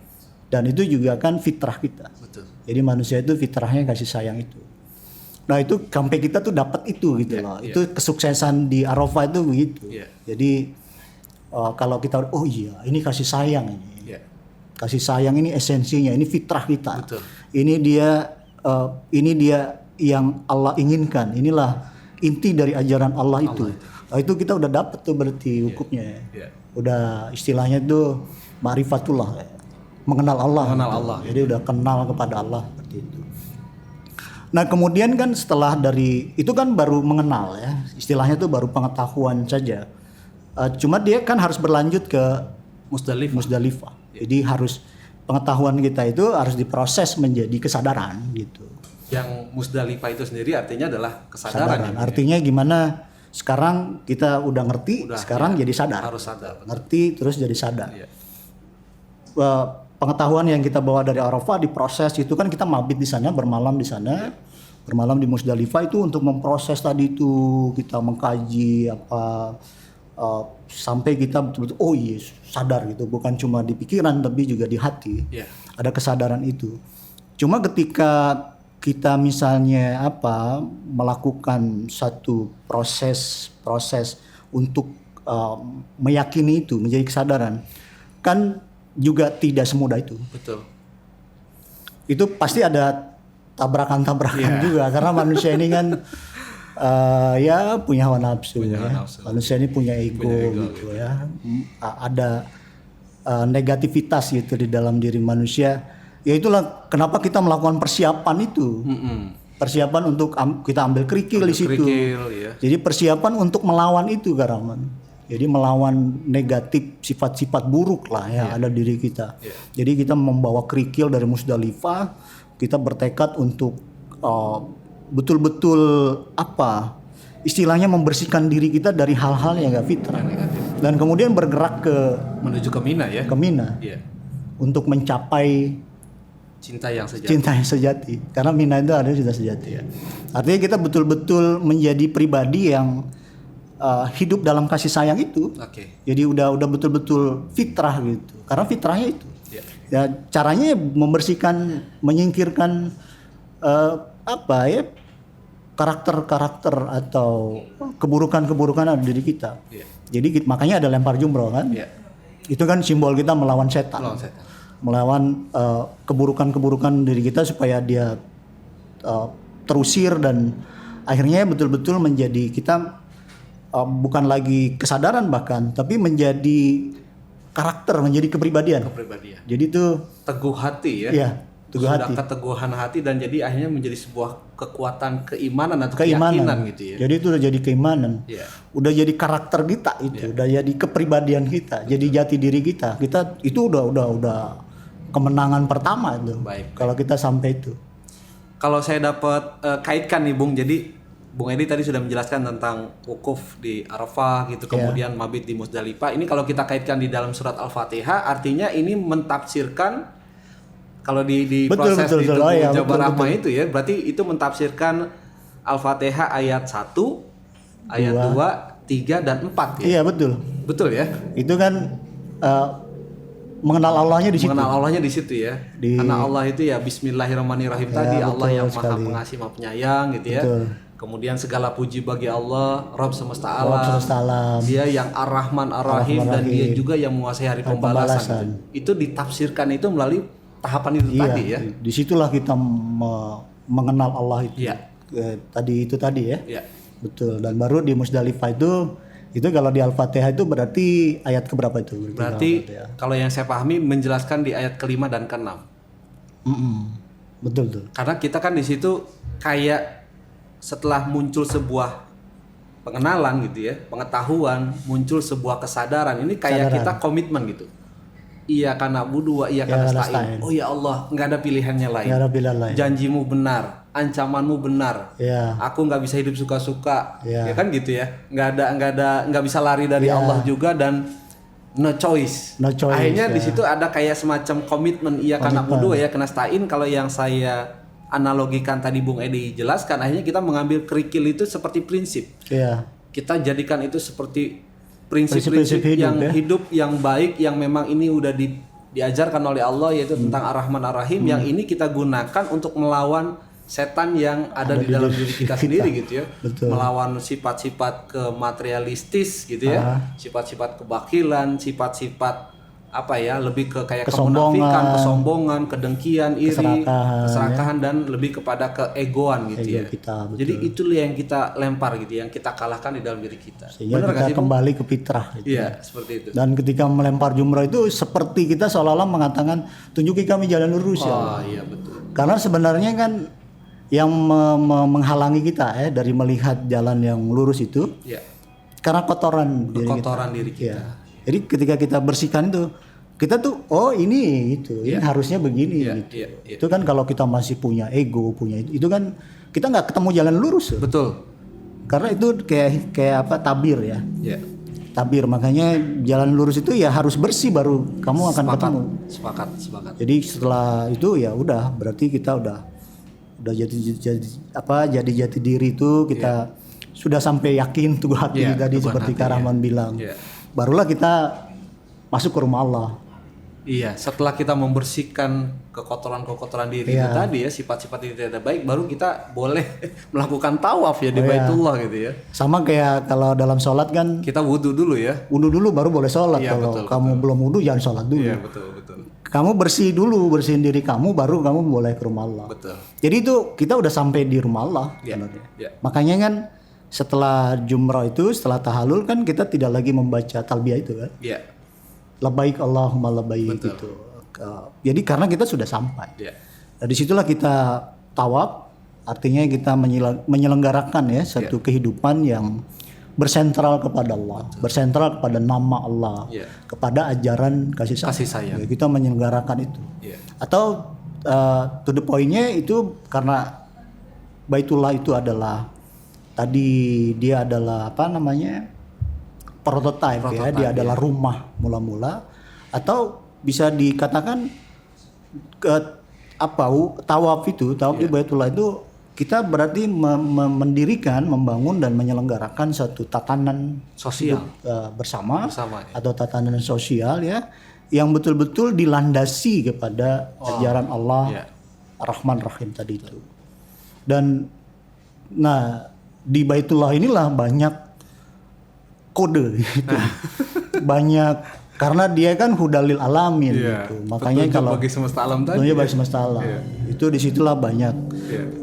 B: Dan itu juga kan fitrah kita.
A: Betul.
B: Jadi manusia itu fitrahnya kasih sayang itu. Nah itu sampai kita tuh dapat itu gitu loh. Itu kesuksesan di Arafah itu begitu.
A: Ya.
B: Jadi kalau kita oh iya ini kasih sayang ini.
A: Ya.
B: Kasih sayang ini esensinya, ini fitrah kita.
A: Betul.
B: Ini dia yang Allah inginkan. Inilah inti dari ajaran Allah itu. Nah, itu kita udah dapat tuh berarti hukumnya.
A: Ya.
B: Udah istilahnya tuh ma'rifatullah. Mengenal Allah.
A: Mengenal
B: gitu.
A: Allah.
B: Jadi udah kenal kepada Allah seperti itu. Nah, kemudian kan setelah dari itu kan baru mengenal ya. Istilahnya tuh baru pengetahuan saja. Cuma dia kan harus berlanjut ke Musdalifah. Jadi harus pengetahuan kita itu harus diproses menjadi kesadaran gitu.
A: Yang Musdalifah itu sendiri artinya adalah kesadaran. Ya,
B: artinya gimana? Sekarang kita udah ngerti, sekarang jadi sadar.
A: Harus sadar.
B: Ngerti terus jadi sadar.
A: Ya.
B: Pengetahuan yang kita bawa dari Arafah diproses itu kan kita mabit di sana, bermalam di sana. Bermalam di Musdalifah itu untuk memproses tadi itu, kita mengkaji apa sampai kita betul-betul oh iya sadar gitu, bukan cuma di pikiran tapi juga di hati. Ada kesadaran itu. Cuma ketika kita misalnya melakukan satu proses untuk meyakini itu menjadi kesadaran, kan juga tidak semudah itu.
A: Betul.
B: Itu pasti ada tabrakan juga karena manusia ini kan ya punya hawa nafsu. Manusia ini punya ego gitu ya. Ada negativitas gitu di dalam diri manusia. Ya itulah kenapa kita melakukan persiapan itu. Persiapan untuk kita ambil kerikil di situ.
A: Ya.
B: Jadi persiapan untuk melawan itu Karaman. Jadi melawan negatif sifat-sifat buruk lah ya ada diri kita. Jadi kita membawa kerikil dari Musdalifah, kita bertekad untuk betul-betul istilahnya membersihkan diri kita dari hal-hal yang gak fitrah. Dan kemudian bergerak
A: menuju ke Mina ya.
B: Ke Mina. Untuk mencapai
A: cinta yang
B: sejati. Karena Mina itu ada cinta sejati. Artinya kita betul-betul menjadi pribadi yang hidup dalam kasih sayang itu. Jadi udah betul-betul fitrah gitu. Karena fitrahnya itu. Ya caranya membersihkan, menyingkirkan karakter-karakter atau keburukan-keburukan ada di diri kita. Jadi makanya ada lempar jumroh kan. Itu kan simbol kita melawan setan. Melawan keburukan-keburukan diri kita supaya dia terusir dan akhirnya betul-betul menjadi kita bukan lagi kesadaran bahkan tapi menjadi karakter, menjadi kepribadian. Jadi itu
A: teguh hati ya.
B: Iya, teguh
A: sudah
B: hati.
A: Keteguhan hati dan jadi akhirnya menjadi sebuah kekuatan keimanan atau keyakinan gitu ya.
B: Jadi itu udah jadi keimanan. Udah jadi karakter kita itu, udah jadi kepribadian kita, jadi jati diri kita. Kita itu udah kemenangan pertama itu. Kalau kita sampai itu.
A: Kalau saya dapat kaitkan nih Bung, jadi Bung Edi tadi sudah menjelaskan tentang wukuf di Arafah gitu, kemudian mabit di Musdalifah. Ini kalau kita kaitkan di dalam surat Al-Fatihah, artinya ini mentafsirkan kalau di proses di tubuh Jabar Rahmah itu ya, berarti itu mentafsirkan Al-Fatihah ayat 1, ayat 2, 3 dan 4 ya.
B: Iya, betul.
A: Betul ya?
B: Itu kan mengenal Allahnya di situ.
A: Mengenal Allahnya di situ ya. Karena Allah itu ya Bismillahirrahmanirrahim tadi, Allah yang Maha Pengasih, Maha Penyayang gitu ya. Kemudian segala puji bagi Allah, Rabb semesta alam. Dia yang Ar-Rahman Ar-Rahim dan dia juga yang menguasai hari pembalasan. Itu ditafsirkan itu melalui tahapan itu tadi ya.
B: Disitulah kita mengenal Allah itu. Tadi ya. Betul. Dan baru di Musdalifah itu kalau di Al-Fatihah itu berarti ayat keberapa itu?
A: Berarti kalau yang saya pahami menjelaskan di ayat ke-5 dan ke-6.
B: Betul.
A: Karena kita kan di situ kayak setelah muncul sebuah pengenalan gitu ya, pengetahuan, muncul sebuah kesadaran. Ini kayak kita komitmen gitu. Iya karena budu, iya karena nasta'in. Oh ya Allah, nggak ada pilihannya lain. Janjimu benar, ancamanmu benar. Aku nggak bisa hidup suka-suka. Ya kan gitu ya. Nggak bisa lari dari Allah juga dan no choice. Akhirnya di situ ada kayak semacam komitmen. Iya karena budu, iya karena nasta'in. Kalau yang saya analogikan tadi Bung Edi jelaskan, akhirnya kita mengambil kerikil itu seperti prinsip.
B: Iya.
A: Kita jadikan itu seperti
B: Prinsip-prinsip
A: prinsip-prinsip yang
B: ya.
A: hidup yang baik, yang memang ini udah diajarkan oleh Allah, yaitu tentang Ar-Rahman Ar-Rahim, yang ini kita gunakan untuk melawan setan yang ada di dalam diri kita sendiri gitu ya.
B: Betul.
A: Melawan sifat-sifat kematerialistis gitu ya, sifat-sifat kebakilan, sifat-sifat apa ya, lebih ke kayak kemunafikan, kesombongan, kedengkian, iri, keserakahan dan lebih kepada keegoan gitu ya.
B: Kita,
A: jadi itulah yang kita lempar gitu, yang kita kalahkan di dalam diri kita.
B: Sehingga
A: Benar
B: kita
A: gak sih, Bung?
B: kembali ke fitrah gitu.
A: Iya, seperti itu.
B: Dan ketika melempar jumrah itu seperti kita seolah-olah mengatakan tunjuki kami jalan lurus ya.
A: Oh iya betul.
B: Karena sebenarnya kan yang menghalangi kita dari melihat jalan yang lurus itu
A: Iya.
B: karena kotoran
A: Diri kita.
B: Ya. Jadi ketika kita bersihkan itu, kita tuh oh ini itu, ini harusnya begini gitu.
A: Iya.
B: Itu kan kalau kita masih punya ego, punya itu kan kita nggak ketemu jalan lurus.
A: Betul.
B: Karena itu kayak apa, tabir ya.
A: Iya.
B: Tabir, makanya jalan lurus itu ya harus bersih baru kamu akan ketemu.
A: Sepakat.
B: Jadi setelah itu ya udah, berarti kita udah jadi jati diri itu kita sudah sampai yakin tuh hati tadi seperti Karahman bilang.
A: Iya.
B: Barulah kita masuk ke rumah Allah.
A: Iya, setelah kita membersihkan kekotoran diri itu tadi ya, sifat-sifat yang tidak baik, baru kita boleh melakukan tawaf ya di Baitullah gitu ya.
B: Sama kayak kalau dalam sholat kan,
A: Kita wudhu dulu ya.
B: wudhu dulu baru boleh sholat.
A: Iya,
B: Kalau
A: betul,
B: kamu belum wudhu jangan sholat dulu.
A: Iya, betul.
B: Kamu bersih dulu, bersihin diri kamu, baru kamu boleh ke rumah Allah.
A: Betul.
B: Jadi itu kita udah sampai di rumah Allah.
A: Iya.
B: sebenarnya.
A: Iya.
B: Makanya kan setelah jumrah itu, setelah tahallul kan kita tidak lagi membaca talbiyah itu kan.
A: Iya.
B: Labbaik Allahumma labbaik
A: Betul.
B: gitu. Jadi karena kita sudah sampai.
A: Iya.
B: Nah, disitulah kita tawaf, artinya kita menyelenggarakan ya satu kehidupan yang bersentral kepada Allah, bersentral kepada nama Allah, kepada ajaran kasih sayang. Ya, kita menyelenggarakan itu.
A: Iya.
B: Atau to the point-nya itu karena Baitullah itu adalah tadi dia adalah apa namanya? prototipe ya, dia adalah rumah mula-mula, atau bisa dikatakan tawaf di Baitullah itu kita berarti mendirikan, membangun dan menyelenggarakan satu tatanan
A: Sosial.
B: hidup, bersama
A: ya.
B: atau tatanan sosial ya yang betul-betul dilandasi kepada ajaran Allah Ar-Rahman Rahim tadi itu. Dan nah di Baitullah inilah banyak kode gitu. Banyak karena dia kan hudalil alamin gitu. Makanya kalau
A: bagi semesta alam tadi.
B: bagi semesta alam. Itu disitulah banyak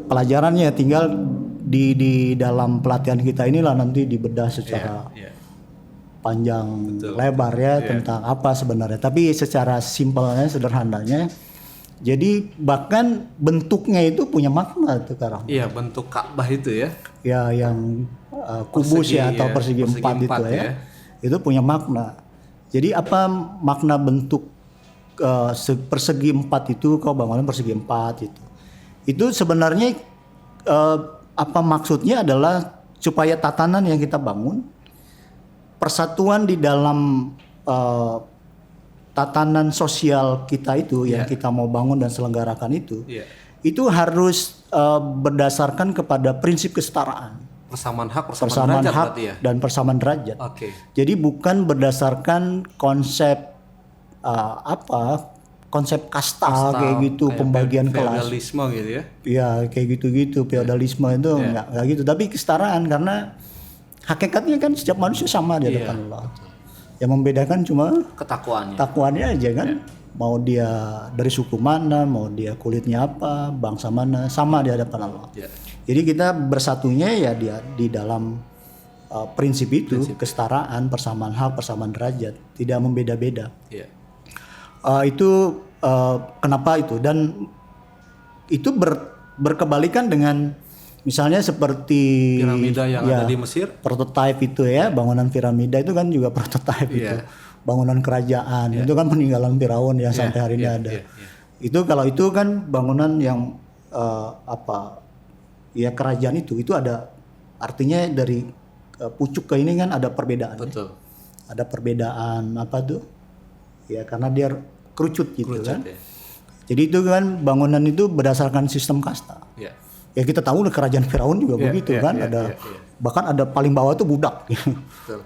B: pelajarannya, tinggal di dalam pelatihan kita inilah nanti dibedah secara panjang lebar ya tentang apa sebenarnya. Tapi secara simpelnya, sederhananya, jadi bahkan bentuknya itu punya makna tuh Karang.
A: Iya, bentuk Ka'bah itu ya.
B: Ya yang kubus
A: Persegi,
B: atau persegi empat itu ya. Itu punya makna. Jadi apa makna bentuk persegi empat itu, kau bangunan persegi empat itu? Itu sebenarnya apa maksudnya adalah supaya tatanan yang kita bangun, persatuan di dalam tatanan sosial kita itu yang kita mau bangun dan selenggarakan itu harus berdasarkan kepada prinsip kesetaraan.
A: Persamaan hak, persamaan derajat berarti ya.
B: Dan persamaan derajat.
A: Oke.
B: Jadi bukan berdasarkan konsep konsep kasta kayak gitu, kayak pembagian kelas.
A: Feodalisme gitu ya.
B: Iya, kayak gitu-gitu, feodalisme itu enggak gitu, tapi kesetaraan karena hakikatnya kan setiap manusia sama di hadapan Allah. Yang membedakan cuma takwaannya aja kan. Mau dia dari suku mana, mau dia kulitnya apa, bangsa mana, sama di hadapan Allah. Jadi kita bersatunya ya dia di dalam prinsip itu, kesetaraan, persamaan hak, persamaan derajat, tidak membeda-beda. Itu kenapa itu, dan itu berkebalikan dengan misalnya seperti
A: piramida yang ada di Mesir,
B: prototipe itu ya, bangunan piramida itu kan juga prototipe itu. Bangunan kerajaan itu kan peninggalan Firaun yang sampai hari ini ada. Itu kalau itu kan bangunan yang ya kerajaan itu ada artinya dari pucuk ke ini kan ada perbedaan.
A: Betul.
B: Ada perbedaan apa tuh? Ya karena dia kerucut gitu kan. Jadi itu kan bangunan itu berdasarkan sistem kasta.
A: Ya.
B: Ya kita tahu kerajaan Firaun juga
A: Iya,
B: begitu
A: iya,
B: kan,
A: iya,
B: ada
A: iya, iya.
B: bahkan ada paling bawah tuh budak.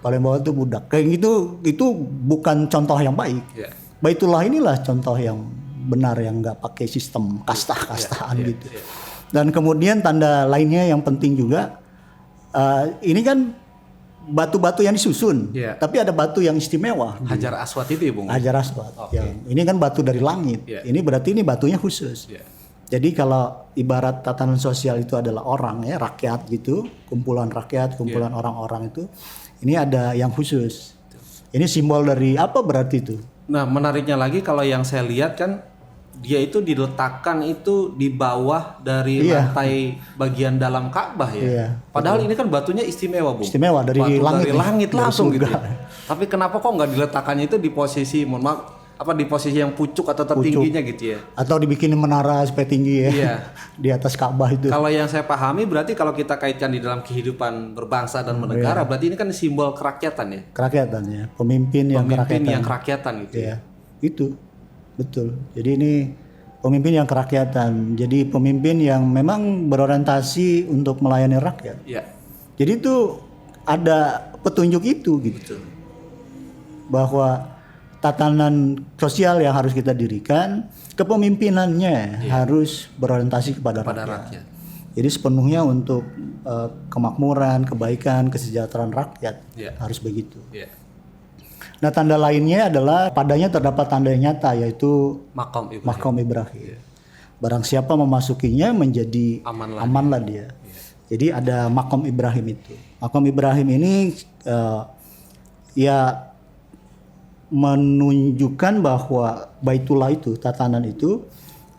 B: Paling bawah tuh budak. Kayak gitu itu bukan contoh yang baik.
A: Iya.
B: Baitullah inilah contoh yang benar yang nggak pakai sistem kasta-kastaan
A: Iya, iya,
B: gitu.
A: iya.
B: Dan kemudian tanda lainnya yang penting juga, ini kan batu-batu yang disusun,
A: Iya.
B: tapi ada batu yang istimewa.
A: Hajar Aswad itu ya, Bung?
B: Hajar Aswad.
A: Oke.
B: Ya, ini kan batu dari langit.
A: Iya.
B: Ini berarti ini batunya khusus.
A: Iya.
B: Jadi kalau ibarat tatanan sosial itu adalah orang ya, rakyat gitu, kumpulan rakyat, kumpulan orang-orang itu, ini ada yang khusus. Ini simbol dari apa berarti itu?
A: Nah, menariknya lagi kalau yang saya lihat kan dia itu diletakkan itu di bawah dari
B: Iya.
A: lantai bagian dalam Ka'bah ya.
B: Iya,
A: Padahal ini kan batunya istimewa, Bung.
B: Istimewa dari
A: Batu
B: langit
A: dari
B: nih,
A: langit
B: dari
A: langsung gitu.
B: surga.
A: Ya. Tapi kenapa kok nggak diletakkannya itu di posisi, mohon maaf, apa di posisi yang pucuk atau tertingginya gitu ya?
B: Atau dibikin menara supaya tinggi ya,
A: Iya.
B: di atas Ka'bah itu.
A: Kalau yang saya pahami berarti kalau kita kaitkan di dalam kehidupan berbangsa dan bernegara, berarti ini kan simbol kerakyatan ya.
B: Kerakyatan ya, pemimpin yang
A: Pemimpin
B: kerakyatan.
A: yang kerakyatan gitu ya.
B: Ya, itu betul. Jadi ini pemimpin yang kerakyatan. Jadi pemimpin yang memang berorientasi untuk melayani rakyat.
A: Iya.
B: Jadi itu ada petunjuk itu gitu.
A: Betul.
B: Bahwa tatanan sosial yang harus kita dirikan, kepemimpinannya harus berorientasi kepada
A: Pada
B: rakyat.
A: rakyat.
B: Jadi sepenuhnya untuk kemakmuran, kebaikan, kesejahteraan rakyat.
A: Iya.
B: Harus begitu.
A: Iya.
B: Nah, tanda lainnya adalah padanya terdapat tanda yang nyata, yaitu
A: Makom Ibrahim.
B: Maqam Ibrahim. Barang siapa memasukinya menjadi
A: Amanlah.
B: amanlah dia. Jadi ada Maqam Ibrahim itu. Maqam Ibrahim ini ya menunjukkan bahwa Baitullah itu, tatanan itu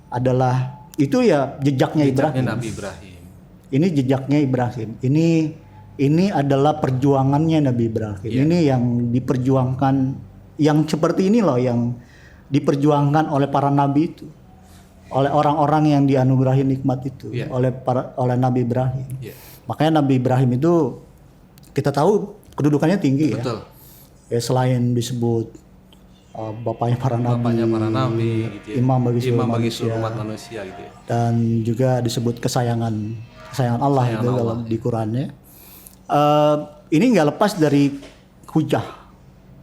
B: adalah itu ya jejaknya Ibrahim.
A: Nabi Ibrahim.
B: Ini jejaknya Ibrahim. Ini adalah perjuangannya Nabi Ibrahim.
A: Iya.
B: Ini yang diperjuangkan, yang seperti ini loh yang diperjuangkan oleh para nabi itu, oleh orang-orang yang dianugerahi nikmat itu,
A: Iya.
B: oleh Nabi Ibrahim.
A: Iya.
B: Makanya Nabi Ibrahim itu kita tahu kedudukannya tinggi ya.
A: Betul.
B: Ya selain disebut bapaknya para
A: Bapaknya
B: nabi,
A: para nabi gitu ya.
B: imam bagi seluruh
A: Imam bagi
B: manusia,
A: seluruh umat manusia gitu ya.
B: dan juga disebut kesayangan Allah itu dalam di Qurannya. Ini nggak lepas dari hujah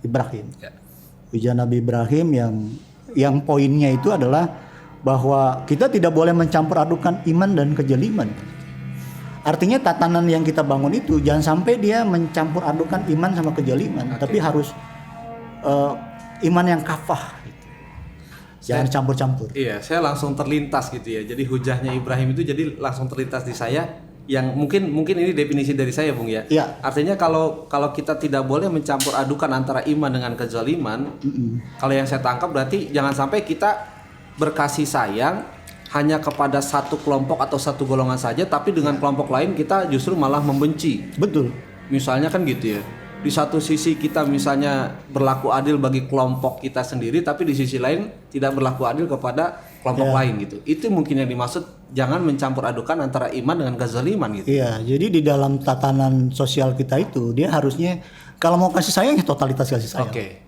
B: Ibrahim.
A: Ya.
B: Hujah Nabi Ibrahim yang poinnya itu adalah bahwa kita tidak boleh mencampur adukan iman dan kejeliman. Artinya tatanan yang kita bangun itu jangan sampai dia mencampur adukan iman sama kejeliman, tapi harus iman yang kafah. Gitu. Jangan campur-campur.
A: Iya, saya langsung terlintas gitu ya. Jadi hujahnya Ibrahim itu jadi langsung terlintas di saya yang mungkin ini definisi dari saya, Bung ya.
B: Iya.
A: Artinya kalau kita tidak boleh mencampur adukan antara iman dengan kezaliman, kalau yang saya tangkap berarti jangan sampai kita berkasih sayang hanya kepada satu kelompok atau satu golongan saja, tapi dengan kelompok lain kita justru malah membenci.
B: Betul.
A: Misalnya kan gitu ya. Di satu sisi kita misalnya berlaku adil bagi kelompok kita sendiri, tapi di sisi lain tidak berlaku adil kepada kelompok lain gitu. Itu mungkin yang dimaksud jangan mencampur adukan antara iman dengan kezaliman gitu.
B: Iya, jadi di dalam tatanan sosial kita itu dia harusnya kalau mau kasih sayang ya totalitas kasih sayang.
A: Oke.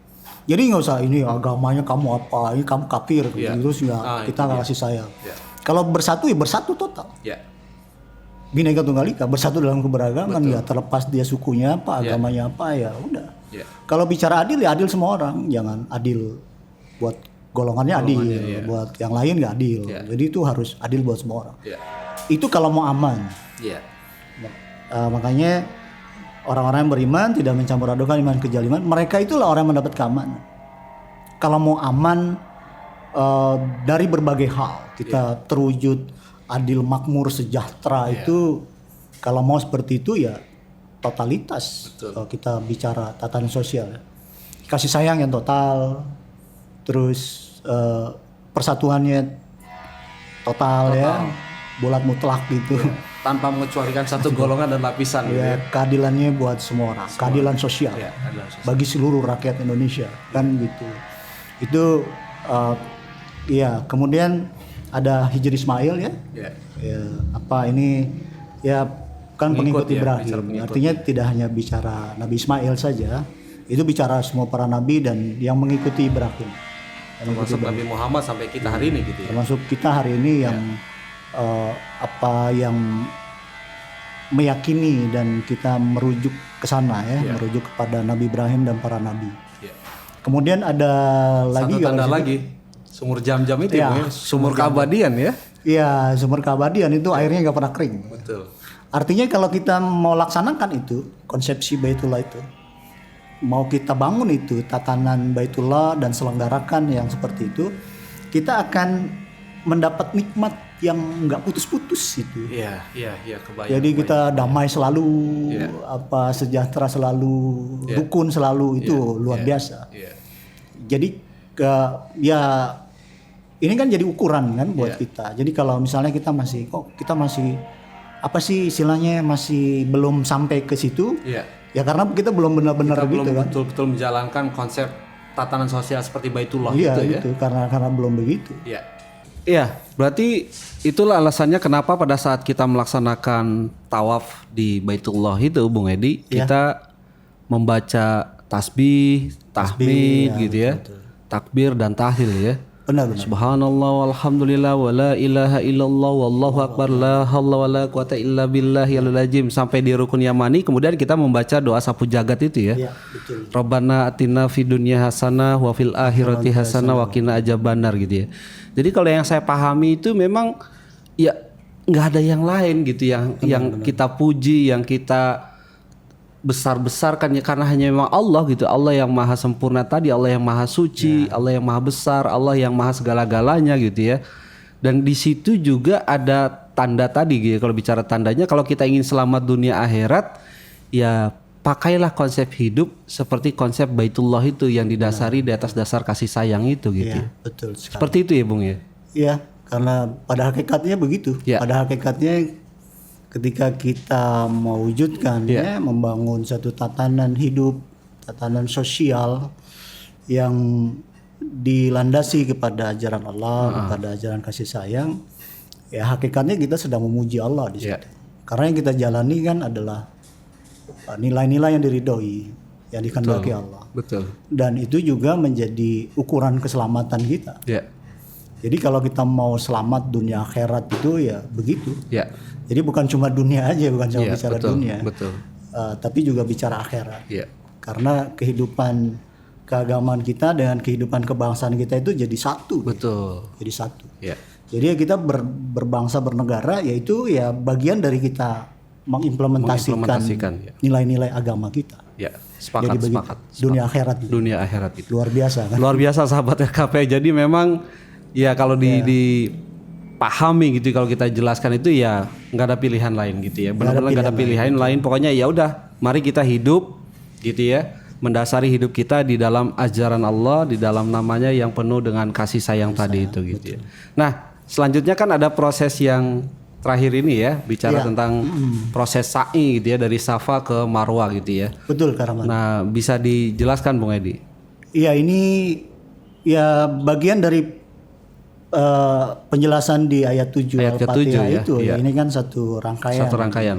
B: Jadi nggak usah ini agamanya kamu apa, ini kamu kafir,
A: Iya.
B: terus nggak kita
A: itu
B: nggak
A: dia.
B: kasih sayang.
A: Iya.
B: Kalau bersatu ya bersatu total.
A: Ya.
B: Bhinneka Tunggal Ika, bersatu dalam keberagaman
A: Betul.
B: ya terlepas dia sukunya apa,
A: Iya.
B: agamanya apa ya udah.
A: Ya.
B: Kalau bicara adil ya adil semua orang, jangan adil buat golongannya adil,
A: iya.
B: buat yang lain nggak adil.
A: Iya.
B: Jadi itu harus adil buat semua orang.
A: Ya.
B: Itu kalau mau aman.
A: Ya.
B: Makanya orang-orang yang beriman tidak mencampur adukan iman kejaliman, mereka itulah orang yang mendapat keamanan. Kalau mau aman dari berbagai hal, kita terwujud adil, makmur, sejahtera itu kalau mau seperti itu ya totalitas.
A: Betul.
B: Kalau kita bicara tatanan sosial, kasih sayang yang total, terus persatuannya total. Ya, bulat mutlak gitu.
A: Tanpa mengecualikan satu golongan dan lapisan gitu
B: Ya,
A: ya.
B: keadilannya buat semua orang, keadilan sosial
A: Ya, adalah sosial.
B: bagi seluruh rakyat Indonesia kan gitu. Itu ya kemudian ada Hijri Ismail ya.
A: Ya.
B: Ya, apa ini ya kan
A: Pengikut
B: pengikut
A: ya,
B: Ibrahim.
A: bicara pengikut.
B: Artinya tidak hanya bicara Nabi Ismail saja, itu bicara semua para nabi dan yang mengikuti Ibrahim.
A: termasuk Nabi Muhammad sampai kita hari ini gitu ya.
B: Termasuk kita hari ini yang yang meyakini dan kita merujuk ke sana ya, merujuk kepada Nabi Ibrahim dan para nabi.
A: Ya.
B: Kemudian ada lagi
A: satu tanda lagi, sumur jam-jam itu ya, sumur keabadian ya.
B: Iya, sumur keabadian itu airnya nggak pernah kering.
A: Betul.
B: Artinya kalau kita mau laksanakan itu konsepsi Baitullah itu, mau kita bangun itu tatanan Baitullah dan selenggarakan yang seperti itu, kita akan mendapat nikmat yang nggak putus-putus itu.
A: Iya, kebayang.
B: Jadi kita damai selalu, sejahtera selalu, rukun selalu, itu luar biasa.
A: Iya.
B: Jadi ini kan jadi ukuran kan buat kita. Jadi kalau misalnya kita masih apa sih istilahnya masih belum sampai ke situ.
A: Iya.
B: Ya karena kita belum benar-benar
A: kita
B: gitu
A: belum
B: kan.
A: betul-betul menjalankan konsep tatanan sosial seperti Baitullah
B: Iya,
A: gitu ya.
B: gitu. Karena belum begitu.
A: Iya. Iya, berarti itulah alasannya kenapa pada saat kita melaksanakan tawaf di Baitullah itu, Bung Edi, kita membaca tasbih, tahmid gitu ya, takbir dan tahlil ya.
B: Benar.
A: Subhanallah walhamdulillah wala ilaha illallah wallahu akbar la haula wala quwata illa billahil azim sampai di rukun yamani, kemudian kita membaca doa sapu jagat itu ya.
B: Iya, betul.
A: Rabbana atina fid dunya hasanah wa fil akhirati hasanah wa qina adzabannar gitu ya. Jadi kalau yang saya pahami itu memang ya nggak ada yang lain gitu yang kita puji, yang kita besar-besarkan ya, karena hanya memang Allah gitu. Allah yang maha sempurna tadi, Allah yang maha suci, Allah yang maha besar, Allah yang maha segala-galanya gitu ya. Dan di situ juga ada tanda tadi gitu. Kalau bicara tandanya, kalau kita ingin selamat dunia akhirat, ya pakailah konsep hidup seperti konsep Baitullah itu yang didasari di atas dasar kasih sayang itu gitu.
B: Iya, betul sekali.
A: Seperti itu ya, Bung ya.
B: Iya, karena pada hakikatnya begitu.
A: Ya.
B: Pada hakikatnya ketika kita mewujudkan membangun satu tatanan hidup, tatanan sosial yang dilandasi kepada ajaran Allah, kepada ajaran kasih sayang, ya hakikatnya kita sedang memuji Allah di situ. Karena yang kita jalani kan adalah nilai-nilai yang diridhoi, yang dikehendaki Allah.
A: Betul.
B: Dan itu juga menjadi ukuran keselamatan kita.
A: Ya.
B: Jadi kalau kita mau selamat dunia akhirat itu ya begitu.
A: Ya.
B: Jadi bukan cuma dunia aja, bukan cuma bicara
A: betul,
B: dunia,
A: betul.
B: Tapi juga bicara akhirat.
A: Ya.
B: Karena kehidupan keagamaan kita dengan kehidupan kebangsaan kita itu jadi satu.
A: Betul.
B: Jadi satu.
A: Ya.
B: Jadi ya kita berbangsa bernegara, yaitu ya bagian dari kita mengimplementasikan nilai-nilai agama kita.
A: Ya. Sepakat.
B: Jadi dunia akhirat. Gitu.
A: Dunia akhirat itu.
B: Luar biasa kan?
A: Luar biasa sahabat RKP. Jadi memang ya kalau dipahami gitu, kalau kita jelaskan itu ya nggak ada pilihan lain gitu ya. Benar-benar nggak ada pilihan lain. Pokoknya ya udah, mari kita hidup gitu ya, mendasari hidup kita di dalam ajaran Allah, di dalam namanya yang penuh dengan kasih sayang tadi itu gitu ya. Nah, selanjutnya kan ada proses yang terakhir ini ya, bicara tentang proses sa'i gitu ya, dari Safa ke Marwah gitu ya.
B: Betul, Kak Rahman.
A: Nah, bisa dijelaskan Bung Edi?
B: Iya, ini ya bagian dari penjelasan di ayat 7 Al-Fatihah
A: ya?
B: itu.
A: Iya.
B: Ini kan satu rangkaian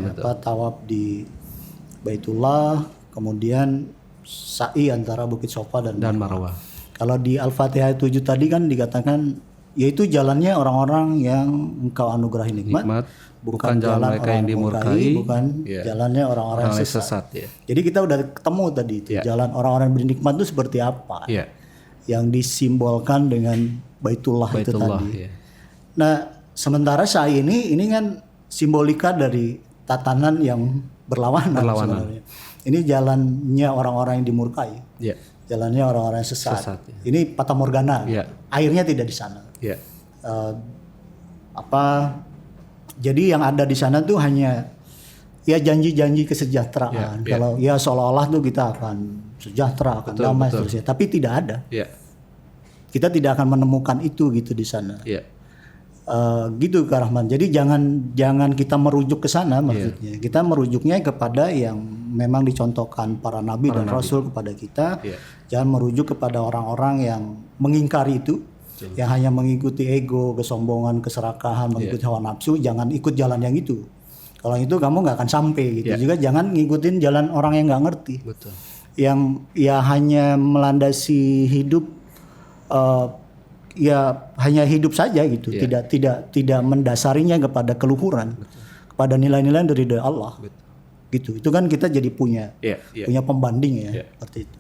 A: betul.
B: Tawaf di Baitullah, kemudian sa'i antara Bukit Sofa dan
A: Marwah.
B: Kalau di Al-Fatihah 7 tadi kan dikatakan yaitu jalannya orang-orang yang Engkau anugerahi nikmat, bukan jalan
A: mereka yang dimurkai,
B: bukan jalannya orang-orang yang sesat.
A: Ya.
B: Jadi kita udah ketemu tadi itu jalan orang-orang yang bernikmat itu seperti apa, yang disimbolkan dengan Baitullah itu tadi. Nah, sementara sa'i ini kan simbolika dari tatanan yang berlawanan. Sebenarnya. Ini jalannya orang-orang yang dimurkai, jalannya orang-orang yang sesat. Ini Fata Morgana, airnya tidak di sana. Jadi yang ada di sana tuh hanya ya janji-janji kesejahteraan. Kalau ya seolah-olah tuh kita akan sejahtera, akan damai seterusnya, tapi tidak ada. Kita tidak akan menemukan itu gitu di sana. Gitu Kak Rahman. Jadi jangan kita merujuk ke sana maksudnya. Kita merujuknya kepada yang memang dicontohkan para nabi dan rasul kepada kita. Jangan merujuk kepada orang-orang yang mengingkari itu, yang hanya mengikuti ego, kesombongan, keserakahan, mengikuti hawa nafsu. Jangan ikut jalan yang itu. Kalau itu kamu nggak akan sampai gitu. Juga jangan ngikutin jalan orang yang nggak ngerti. Betul. Yang ya hanya melandasi hidup ya hanya hidup saja gitu, tidak mendasarinya kepada keluhuran, kepada nilai-nilai dari Allah. Gitu. Itu kan kita jadi punya pembanding ya, seperti itu.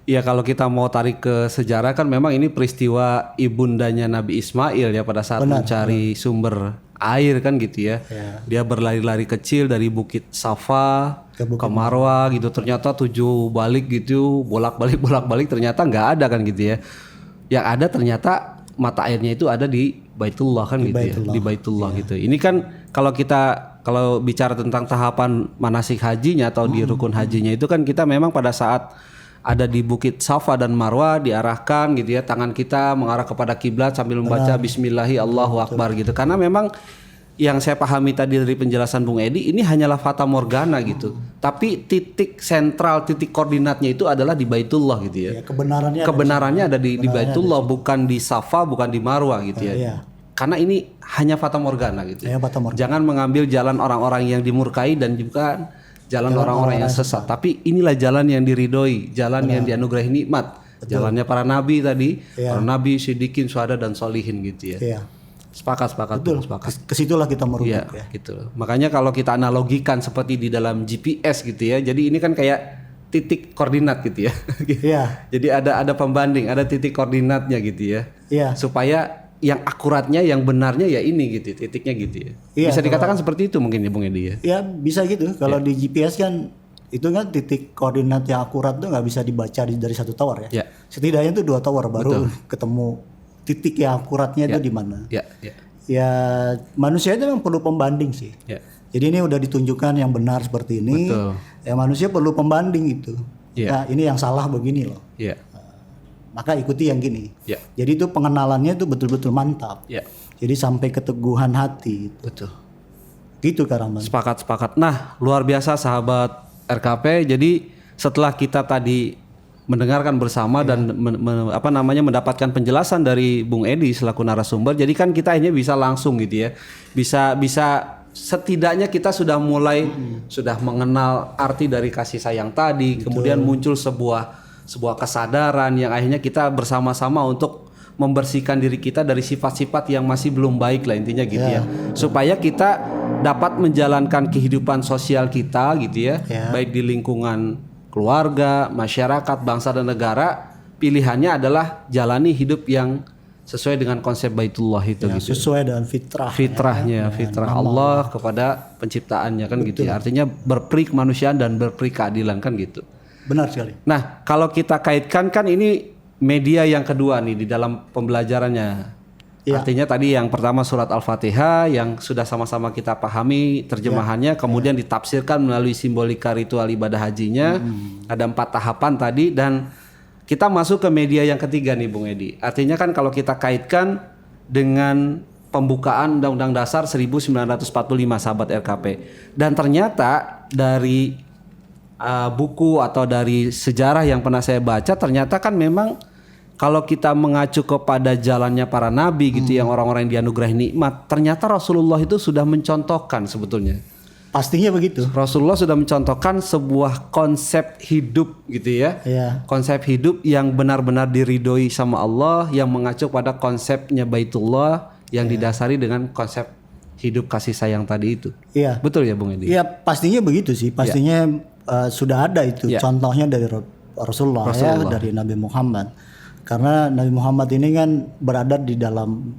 A: Iya, kalau kita mau tarik ke sejarah kan memang ini peristiwa ibundanya Nabi Ismail ya pada saat mencari sumber air kan gitu ya. Dia berlari-lari kecil dari Bukit Safa ke Marwah gitu, ternyata 7 balik gitu, bolak-balik ternyata nggak ada kan gitu ya. Yang ada ternyata mata airnya itu ada di Baitullah kan di Baitullah gitu. Ini kan kalau bicara tentang tahapan manasik hajinya atau di rukun hajinya itu kan kita memang pada saat ada di Bukit Safa dan Marwah diarahkan gitu ya, tangan kita mengarah kepada kiblat sambil membaca Bismillahi Allahu Akbar gitu. Karena memang yang saya pahami tadi dari penjelasan Bung Edi ini hanyalah fata morgana gitu. Tapi titik sentral, titik koordinatnya itu adalah di Baitullah gitu ya. Kebenarannya ada di Baitullah, bukan di Safa, bukan di Marwah gitu ya. Karena ini hanya fata morgana gitu. Jangan mengambil jalan orang-orang yang dimurkai dan juga jalan orang-orang yang sesat. Tapi inilah jalan yang diridhoi, jalan yang dianugerahi nikmat. Jalannya para nabi tadi, para nabi, siddiqin, syuhada dan solihin gitu ya. Sepakat.
B: Kesitulah kita merujuk ya.
A: Gitu. Makanya kalau kita analogikan seperti di dalam GPS gitu ya. Jadi ini kan kayak titik koordinat gitu ya. Jadi ada pembanding, ada titik koordinatnya gitu ya. Supaya yang akuratnya, yang benarnya ya ini gitu, titiknya gitu ya. Bisa dikatakan seperti itu mungkin ya Bung Edi ya.
B: Ya bisa gitu. Kalau di GPS kan itu kan titik koordinat yang akurat tuh nggak bisa dibaca dari satu tower ya. Setidaknya itu 2 tower baru ketemu titik yang akuratnya itu di mana. Ya manusia itu memang perlu pembanding sih. Jadi ini udah ditunjukkan yang benar seperti ini. Ya manusia perlu pembanding itu. Nah ini yang salah begini loh. Maka ikuti yang gini. Jadi itu pengenalannya itu betul-betul mantap. Jadi sampai keteguhan hati.
A: Betul.
B: Gitu Kak Rahman.
A: Sepakat. Nah, luar biasa sahabat RKP. Jadi setelah kita tadi mendengarkan bersama dan mendapatkan penjelasan dari Bung Edi selaku narasumber, jadi kan kita akhirnya bisa langsung gitu ya. Bisa setidaknya kita sudah mulai sudah mengenal arti dari kasih sayang tadi. Kemudian muncul sebuah kesadaran yang akhirnya kita bersama-sama untuk membersihkan diri kita dari sifat-sifat yang masih belum baik lah intinya gitu ya. Supaya kita dapat menjalankan kehidupan sosial kita gitu ya. Baik di lingkungan keluarga, masyarakat, bangsa dan negara, pilihannya adalah jalani hidup yang sesuai dengan konsep Baitullah itu gitu.
B: Sesuai dengan fitrah.
A: Fitrah Allah kepada penciptaannya kan gitu ya. Artinya berperi kemanusiaan dan berperi keadilan kan gitu.
B: Benar sekali.
A: Nah, kalau kita kaitkan kan ini media yang kedua nih di dalam pembelajarannya. Artinya tadi yang pertama surat Al-Fatihah yang sudah sama-sama kita pahami terjemahannya, kemudian ditafsirkan melalui simbolika ritual ibadah hajinya. Ada 4 tahapan tadi dan kita masuk ke media yang ketiga nih Bung Edi. Artinya kan kalau kita kaitkan dengan pembukaan Undang-Undang Dasar 1945 sahabat RKP. Dan ternyata dari buku atau dari sejarah yang pernah saya baca ternyata kan memang kalau kita mengacu kepada jalannya para nabi gitu yang orang-orang yang dianugerahi nikmat, ternyata Rasulullah itu sudah mencontohkan sebetulnya.
B: Pastinya begitu.
A: Rasulullah sudah mencontohkan sebuah konsep hidup gitu ya. Konsep hidup yang benar-benar diridhoi sama Allah, yang mengacu pada konsepnya Baitullah yang didasari dengan konsep hidup kasih sayang tadi itu. Betul ya Bung Edi?
B: Iya, pastinya begitu sih. Pastinya sudah ada itu contohnya dari Rasulullah ya, dari Nabi Muhammad. Karena Nabi Muhammad ini kan berada di dalam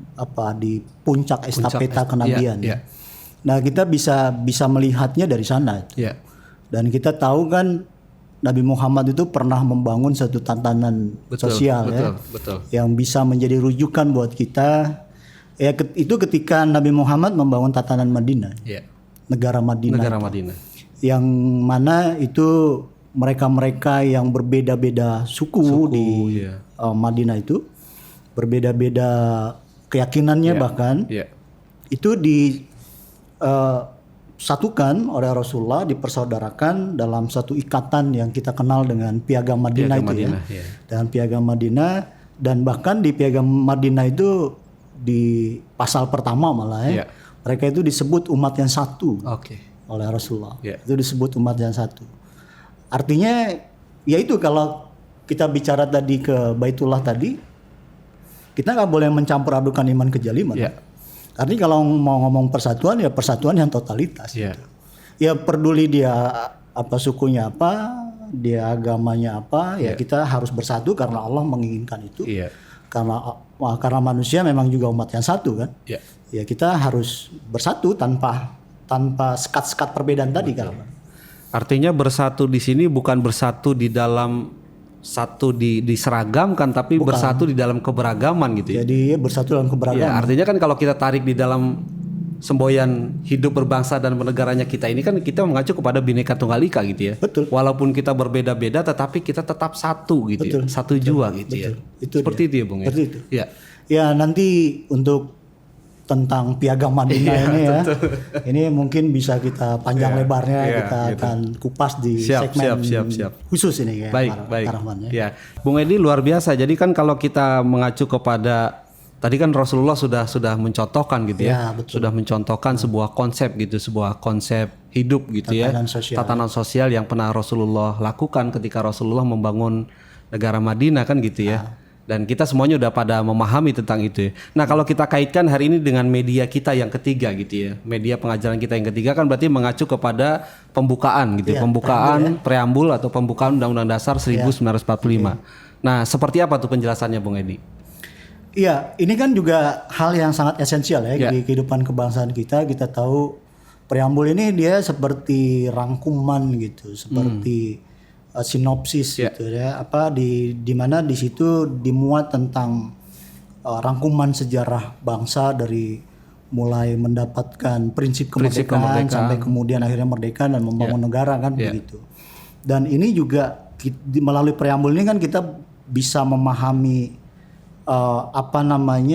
B: di puncak estafeta kenabian. Nah, kita bisa melihatnya dari sana. Dan kita tahu kan Nabi Muhammad itu pernah membangun satu tatanan sosial yang bisa menjadi rujukan buat kita. Ya itu ketika Nabi Muhammad membangun tatanan Madinah. Negara Madinah. Yang mana itu mereka-mereka yang berbeda-beda suku di Madinah itu, berbeda-beda keyakinannya bahkan itu disatukan oleh Rasulullah, dipersaudarakan dalam satu ikatan yang kita kenal dengan Piagam Madinah dengan Piagam Madinah. Dan bahkan di Piagam Madinah itu di pasal pertama malah mereka itu disebut umat yang satu. Oleh Rasulullah. Itu disebut umat yang satu. Artinya ya itu kalau kita bicara tadi ke Baitullah tadi, kita nggak boleh mencampur adukan iman kejaliman.
A: Ya.
B: Artinya kalau mau ngomong persatuan ya persatuan yang totalitas.
A: Ya.
B: Gitu. Ya peduli dia apa sukunya apa, dia agamanya apa, ya kita harus bersatu karena Allah menginginkan itu.
A: Iya.
B: Karena manusia memang juga umat yang satu kan.
A: Ya.
B: Ya kita harus bersatu tanpa sekat-sekat perbedaan tadi kan.
A: Artinya bersatu di sini bukan bersatu di dalam satu diseragamkan, tapi bersatu di dalam keberagaman gitu ya.
B: Jadi bersatu dalam keberagaman.
A: Ya, artinya kan kalau kita tarik di dalam semboyan hidup berbangsa dan bernegaranya kita ini kan kita mengacu kepada Bhinneka Tunggal Ika gitu ya.
B: Betul.
A: Walaupun kita berbeda-beda tetapi kita tetap satu gitu.
B: Betul.
A: Ya. Satu jua gitu ya.
B: Itu
A: seperti itu ya Bung ya.
B: Seperti itu.
A: Ya.
B: Ya nanti untuk tentang Piagam Madinah ini ya. Ini mungkin bisa kita panjang lebarnya kita akan kupas di segmen
A: siap.
B: khusus ini ya.
A: Baik.
B: Rahman, ya.
A: Ya. Bung Edi luar biasa. Jadi kan kalau kita mengacu kepada tadi kan Rasulullah sudah mencontohkan gitu ya.
B: Betul.
A: Sudah mencontohkan sebuah konsep gitu, sebuah konsep hidup gitu tatanan sosial yang pernah Rasulullah lakukan ketika Rasulullah membangun negara Madinah kan gitu ya. Dan kita semuanya udah pada memahami tentang itu. Nah kalau kita kaitkan hari ini dengan media kita yang ketiga gitu ya, media pengajaran kita yang ketiga kan berarti mengacu kepada pembukaan gitu, pembukaan preambul atau pembukaan Undang-Undang Dasar 1945. Nah seperti apa tuh penjelasannya Bung Edi?
B: Iya, ini kan juga hal yang sangat esensial ya di kehidupan kebangsaan kita. Kita tahu preambul ini dia seperti rangkuman gitu, seperti sinopsis gitu ya, di mana di situ dimuat tentang rangkuman sejarah bangsa dari mulai mendapatkan prinsip kemerdekaan sampai kemudian akhirnya merdeka dan membangun negara kan begitu. Dan ini juga melalui preambul ini kan kita bisa memahami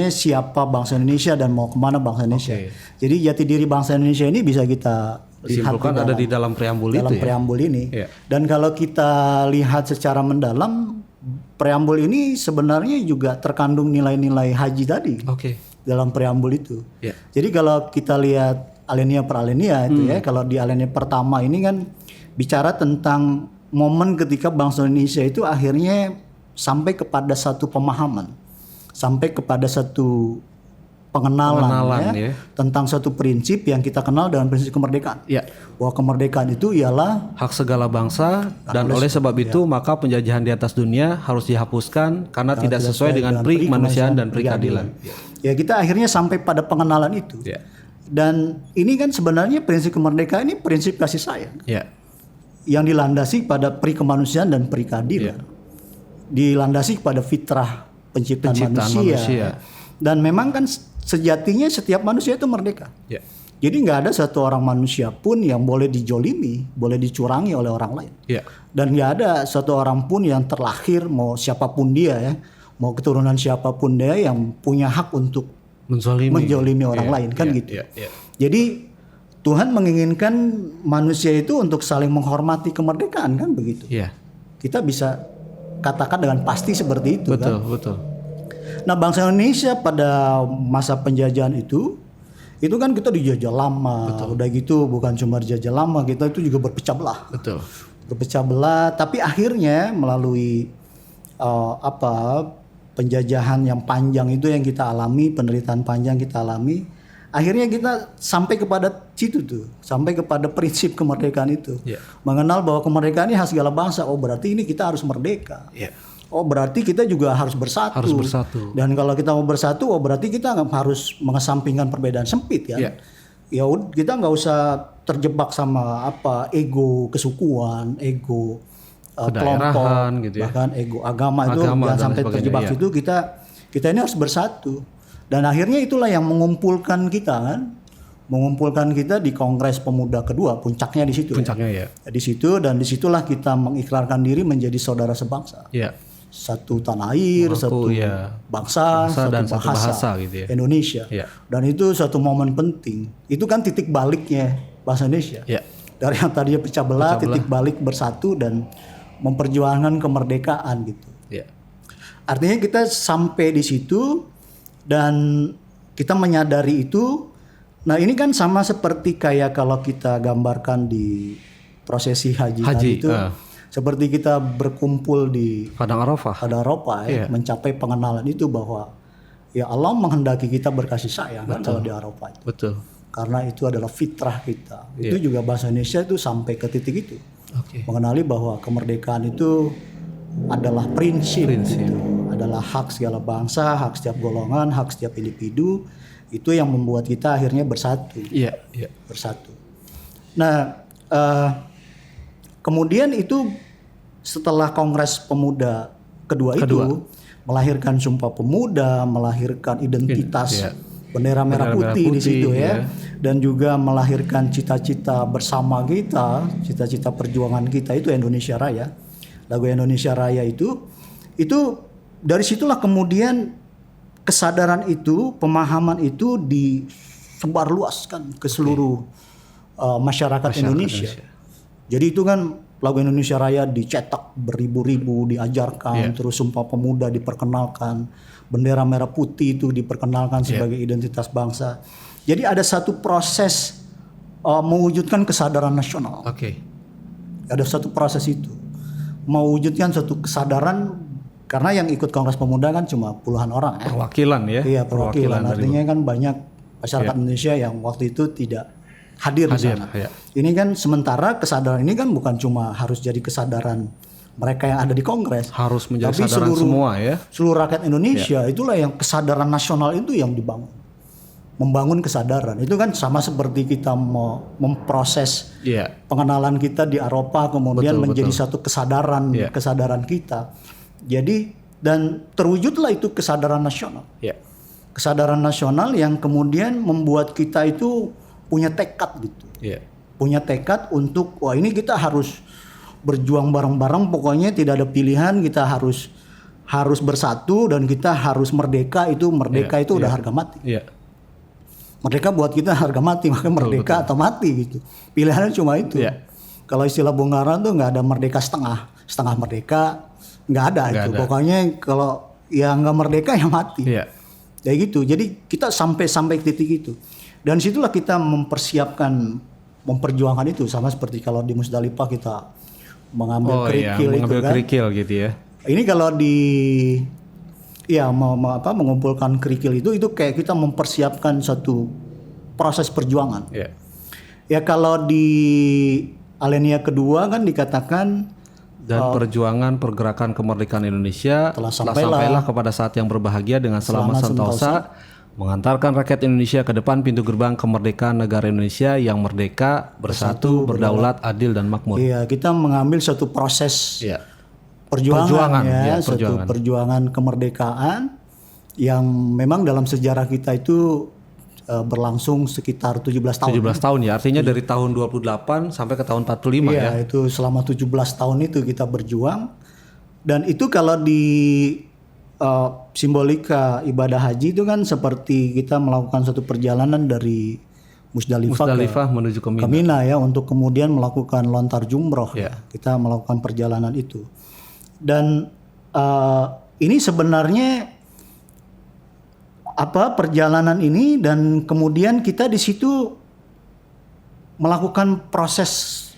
B: siapa bangsa Indonesia dan mau kemana bangsa Indonesia. Jadi jati diri bangsa Indonesia ini bisa kita
A: disimpulkan ada di dalam preambul itu.
B: Preambul ini. Dan kalau kita lihat secara mendalam, preambul ini sebenarnya juga terkandung nilai-nilai haji tadi. Dalam preambul itu. Jadi kalau kita lihat alinea per alinea itu ya, kalau di alinea pertama ini kan bicara tentang momen ketika bangsa Indonesia itu akhirnya sampai kepada satu pemahaman, sampai kepada satu pengenalan ya, tentang suatu prinsip yang kita kenal dengan prinsip kemerdekaan. Bahwa kemerdekaan itu ialah
A: hak segala bangsa dan oleh sebab itu maka penjajahan di atas dunia harus dihapuskan karena tidak sesuai dengan pri kemanusiaan dan pri keadilan.
B: Ya kita akhirnya sampai pada pengenalan itu. Dan ini kan sebenarnya prinsip kemerdekaan ini prinsip kasih sayang. Yang dilandasi pada pri kemanusiaan dan pri keadilan. Dilandasi pada fitrah penciptaan manusia. Dan memang kan sejatinya setiap manusia itu merdeka. Jadi nggak ada satu orang manusia pun yang boleh dijolimi, boleh dicurangi oleh orang lain. Dan nggak ada satu orang pun yang terlahir, mau siapapun dia ya, mau keturunan siapapun dia yang punya hak untuk menjolimi orang lain kan gitu. Jadi Tuhan menginginkan manusia itu untuk saling menghormati kemerdekaan kan begitu. Kita bisa katakan dengan pasti seperti itu kan.
A: Betul.
B: Nah bangsa Indonesia pada masa penjajahan itu kan kita dijajah lama. Udah gitu bukan cuma dijajah lama, kita itu juga berpecah belah. Berpecah belah, tapi akhirnya melalui penjajahan yang panjang itu yang kita alami, penderitaan panjang kita alami, akhirnya kita sampai kepada situ tuh, sampai kepada prinsip kemerdekaan itu. Mengenal bahwa kemerdekaan ini hak segala bangsa. Oh berarti ini kita harus merdeka. Oh berarti kita juga harus bersatu. Dan kalau kita mau bersatu, oh berarti kita harus mengesampingkan perbedaan sempit ya. Ya kita nggak usah terjebak sama ego kesukuan, ego kelompok, gitu ya. Bahkan ego agama itu jangan sampai terjebak situ. Kita ini harus bersatu. Dan akhirnya itulah yang mengumpulkan kita kan. Mengumpulkan kita di Kongres Pemuda kedua, puncaknya di situ. Di situ dan disitulah kita mengikrarkan diri menjadi saudara sebangsa. Satu tanah air, satu bangsa, satu bahasa gitu ya. Indonesia. Dan itu suatu momen penting. Itu kan titik baliknya bahasa Indonesia. Dari yang tadinya pecah belah, titik balik bersatu dan memperjuangkan kemerdekaan gitu. Artinya kita sampai di situ dan kita menyadari itu. Nah ini kan sama seperti kayak kalau kita gambarkan di prosesi haji tadi itu. Seperti kita berkumpul di
A: Padang Arafah
B: ya, mencapai pengenalan itu bahwa ya Allah menghendaki kita berkasih sayang kan kalau di Arafah itu.
A: Betul.
B: Karena itu adalah fitrah kita. Itu juga bahasa Indonesia itu sampai ke titik itu.
A: Oke.
B: Mengenali bahwa kemerdekaan itu adalah prinsip. Gitu. Adalah hak segala bangsa, hak setiap golongan, hak setiap individu. Itu yang membuat kita akhirnya bersatu.
A: Iya, iya.
B: Bersatu. Nah, kemudian itu setelah Kongres Pemuda kedua. Itu melahirkan Sumpah Pemuda, melahirkan identitas bendera merah putih di situ ya. Dan juga melahirkan cita-cita bersama kita, cita-cita perjuangan kita itu Indonesia Raya. Lagu Indonesia Raya itu dari situlah kemudian kesadaran itu, pemahaman itu disebarluaskan ke seluruh masyarakat Indonesia. Jadi itu kan lagu Indonesia Raya dicetak beribu-ribu, diajarkan, terus Sumpah Pemuda diperkenalkan, bendera merah putih itu diperkenalkan sebagai identitas bangsa. Jadi ada satu proses mewujudkan kesadaran nasional. Ada satu proses itu mewujudkan satu kesadaran. Karena yang ikut Kongres Pemuda kan cuma puluhan orang ya.
A: Perwakilan ya.
B: Iya, perwakilan. Artinya kan banyak masyarakat Indonesia yang waktu itu tidak hadir di sana. Ini kan sementara kesadaran ini kan bukan cuma harus jadi kesadaran mereka yang ada di Kongres.
A: Harus menjadi
B: tapi
A: kesadaran semua ya.
B: Seluruh rakyat Indonesia itulah yang kesadaran nasional itu yang dibangun. Membangun kesadaran. Itu kan sama seperti kita mau memproses pengenalan kita di Arafah kemudian menjadi satu kesadaran kita. Jadi dan terwujudlah itu kesadaran nasional. Kesadaran nasional yang kemudian membuat kita itu punya tekad gitu. Punya tekad untuk wah ini kita harus berjuang bareng-bareng, pokoknya tidak ada pilihan, kita harus bersatu dan kita harus merdeka. Itu merdeka itu udah harga mati. Merdeka buat kita harga mati, maka merdeka atau mati gitu. Pilihannya cuma itu. Kalau istilah Bung Karno tuh nggak ada merdeka setengah merdeka. Nggak ada itu. Pokoknya kalau yang nggak merdeka ya mati. Kayak gitu. Jadi kita sampai ke titik itu. Dan situlah kita memperjuangkan itu sama seperti kalau di Musdalifah kita mengambil kerikil itu
A: mengambil
B: kan.
A: kerikil gitu ya.
B: Ini kalau mengumpulkan kerikil itu kayak kita mempersiapkan satu proses perjuangan. Ya kalau di alinea kedua kan dikatakan
A: dan perjuangan pergerakan kemerdekaan Indonesia telah sampailah kepada saat yang berbahagia dengan selamat sentosa mengantarkan rakyat Indonesia ke depan pintu gerbang kemerdekaan negara Indonesia yang merdeka, bersatu, berdaulat, adil dan makmur.
B: Iya, kita mengambil satu proses perjuangan satu perjuangan kemerdekaan yang memang dalam sejarah kita itu berlangsung sekitar 17 tahun.
A: 17 tahun ya, artinya dari tahun 28 sampai ke tahun 45 ya.
B: Iya, itu selama 17 tahun itu kita berjuang. Dan itu kalau di simbolika ibadah haji itu kan seperti kita melakukan satu perjalanan dari Musdalifah menuju ke Mina ya, untuk kemudian melakukan lontar jumroh. Kita melakukan perjalanan itu. Dan ini sebenarnya perjalanan ini dan kemudian kita di situ melakukan proses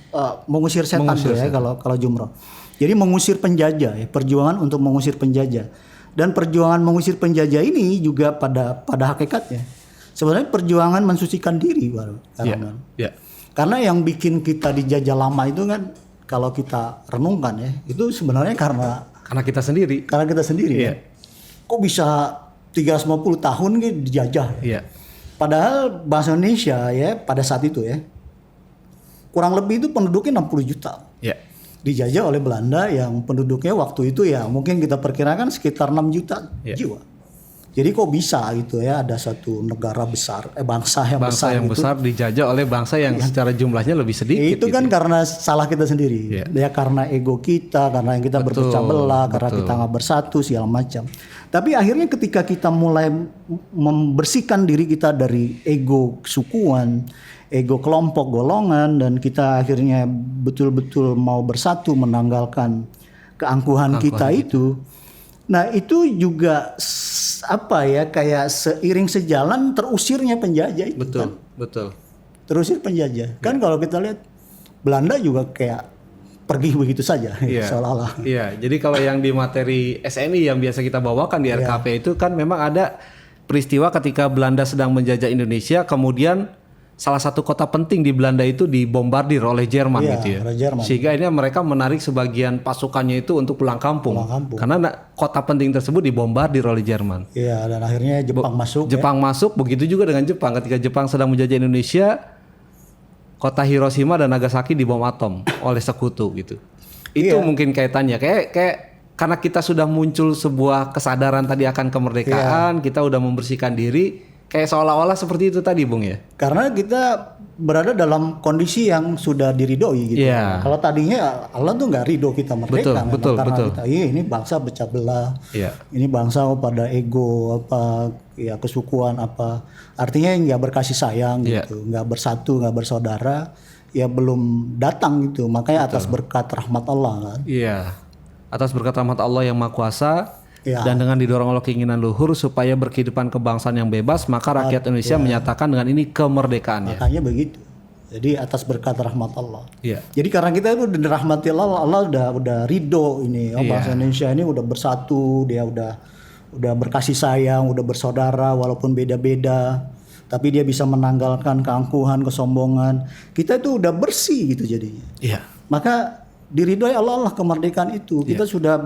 B: mengusir setan ya kalau jumroh. Jadi mengusir penjajah ya, perjuangan untuk mengusir penjajah. Dan perjuangan mengusir penjajah ini juga pada hakikatnya sebenarnya perjuangan mensucikan diri karena yang bikin kita dijajah lama itu kan kalau kita renungkan ya itu sebenarnya karena
A: kita sendiri.
B: Ya. Kok bisa 350 tahun gitu dijajah. Padahal bahasa Indonesia ya pada saat itu ya kurang lebih itu penduduknya 60 juta. Dijajah oleh Belanda yang penduduknya waktu itu ya mungkin kita perkirakan sekitar 6 juta jiwa. Jadi kok bisa gitu ya ada satu negara besar, bangsa yang besar
A: dijajah oleh bangsa yang secara jumlahnya lebih sedikit.
B: Itu kan karena salah kita sendiri. Ya karena ego kita, karena yang kita berpecah belah, karena kita nggak bersatu segala macam. Tapi akhirnya ketika kita mulai membersihkan diri kita dari ego kesukuan, ego kelompok golongan, dan kita akhirnya betul-betul mau bersatu menanggalkan keangkuhan kita itu. Nah itu juga kayak seiring sejalan terusirnya penjajah itu. Betul. Terusir penjajah. Kan kalau kita lihat Belanda juga kayak pergi begitu saja seolah-olah.
A: Jadi kalau yang di materi SNI yang biasa kita bawakan di RKP itu kan memang ada peristiwa ketika Belanda sedang menjajah Indonesia, kemudian salah satu kota penting di Belanda itu dibombardir oleh Jerman
B: Iya,
A: gitu ya.
B: oleh Jerman.
A: Sehingga ini mereka menarik sebagian pasukannya itu untuk pulang kampung. Karena kota penting tersebut dibombardir oleh Jerman.
B: Iya, dan akhirnya Jepang masuk.
A: Jepang masuk, begitu juga dengan Jepang. Ketika Jepang sedang menjajah Indonesia, kota Hiroshima dan Nagasaki dibom atom oleh sekutu gitu. Itu mungkin kaitannya. Kayak karena kita sudah muncul sebuah kesadaran tadi akan kemerdekaan, kita udah membersihkan diri. Kayak seolah-olah seperti itu tadi Bung ya.
B: Karena kita berada dalam kondisi yang sudah diridhoi gitu.
A: Iya.
B: Kalau tadinya Allah tuh nggak ridho kita merdeka,
A: Betul,
B: karena
A: betul.
B: kita ini bangsa pecah belah,
A: Iya.
B: ini bangsa pada ego apa, ya kesukuan apa, artinya nggak berkasih sayang
A: Iya.
B: gitu, nggak bersatu, nggak bersaudara, ya belum datang gitu. Makanya atas berkat rahmat Allah kan.
A: Iya. Atas berkat rahmat Allah yang Maha Kuasa.
B: Ya.
A: Dan dengan didorong oleh keinginan luhur supaya berkehidupan kebangsaan yang bebas, maka rakyat Indonesia menyatakan dengan ini kemerdekaannya.
B: Makanya begitu. Jadi atas berkat rahmat Allah.
A: Iya.
B: Jadi karena kita itu dirahmati Allah, Allah udah ridho ini. Bangsa Indonesia ini udah bersatu, dia udah berkasih sayang, udah bersaudara walaupun beda-beda. Tapi dia bisa menanggalkan keangkuhan, kesombongan. Kita itu udah bersih gitu jadinya.
A: Iya.
B: Maka diridhoi Allah kemerdekaan itu. Kita sudah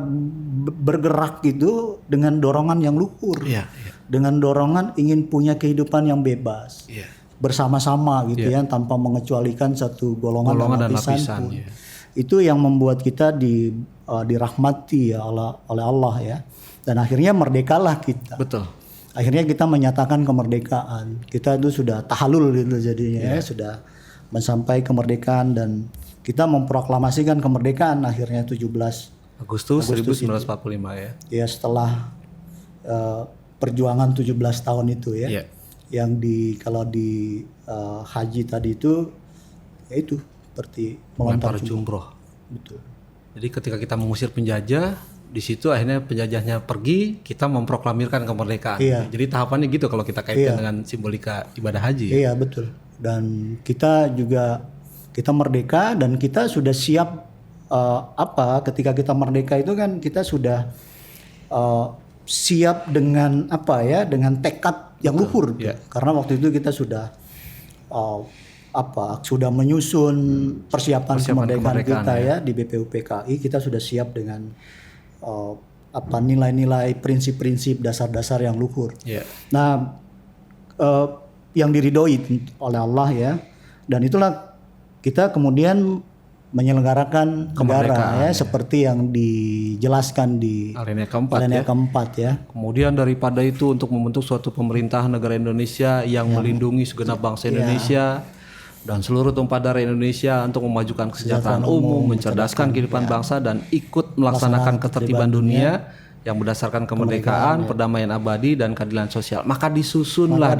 B: bergerak gitu dengan dorongan yang luhur.
A: Iya.
B: Dengan dorongan ingin punya kehidupan yang bebas.
A: Iya.
B: Bersama-sama gitu ya, tanpa mengecualikan satu golongan dan lapisan pun.
A: ya.
B: Itu yang membuat kita dirahmati ya oleh Allah ya. Dan akhirnya merdekalah kita.
A: Betul.
B: Akhirnya kita menyatakan kemerdekaan. Kita itu sudah tahalul gitu jadinya ya, sudah mensampai kemerdekaan dan kita memproklamasikan kemerdekaan akhirnya 17
A: Agustus 1945 ya.
B: ya setelah perjuangan 17 tahun itu ya.
A: Iya.
B: Yang kalau di haji tadi itu ya itu seperti melontar
A: Melempar jumroh.
B: Betul.
A: Jadi ketika kita mengusir penjajah, di situ akhirnya penjajahnya pergi, kita memproklamirkan kemerdekaan.
B: Iya.
A: Jadi tahapannya gitu kalau kita kaitkan dengan simbolika ibadah haji.
B: Iya betul. Dan kita merdeka dan kita sudah siap ketika kita merdeka itu kan kita sudah siap dengan dengan tekad yang luhur gitu. Karena waktu itu kita sudah sudah menyusun persiapan kemerdekaan kita ya di BPUPKI. Kita sudah siap dengan nilai-nilai, prinsip-prinsip, dasar-dasar yang luhur.
A: Iya.
B: Nah, yang diridhoi oleh Allah ya, dan itulah kita kemudian menyelenggarakan negara ya, seperti yang dijelaskan di
A: Alinea
B: keempat ya.
A: Kemudian daripada itu untuk membentuk suatu pemerintahan negara Indonesia yang melindungi segenap bangsa Indonesia dan seluruh tumpah darah Indonesia untuk memajukan kesejahteraan umum, mencerdaskan kehidupan bangsa dan ikut melaksanakan ketertiban dunia yang berdasarkan kemerdekaan, perdamaian abadi dan keadilan sosial. Maka disusunlah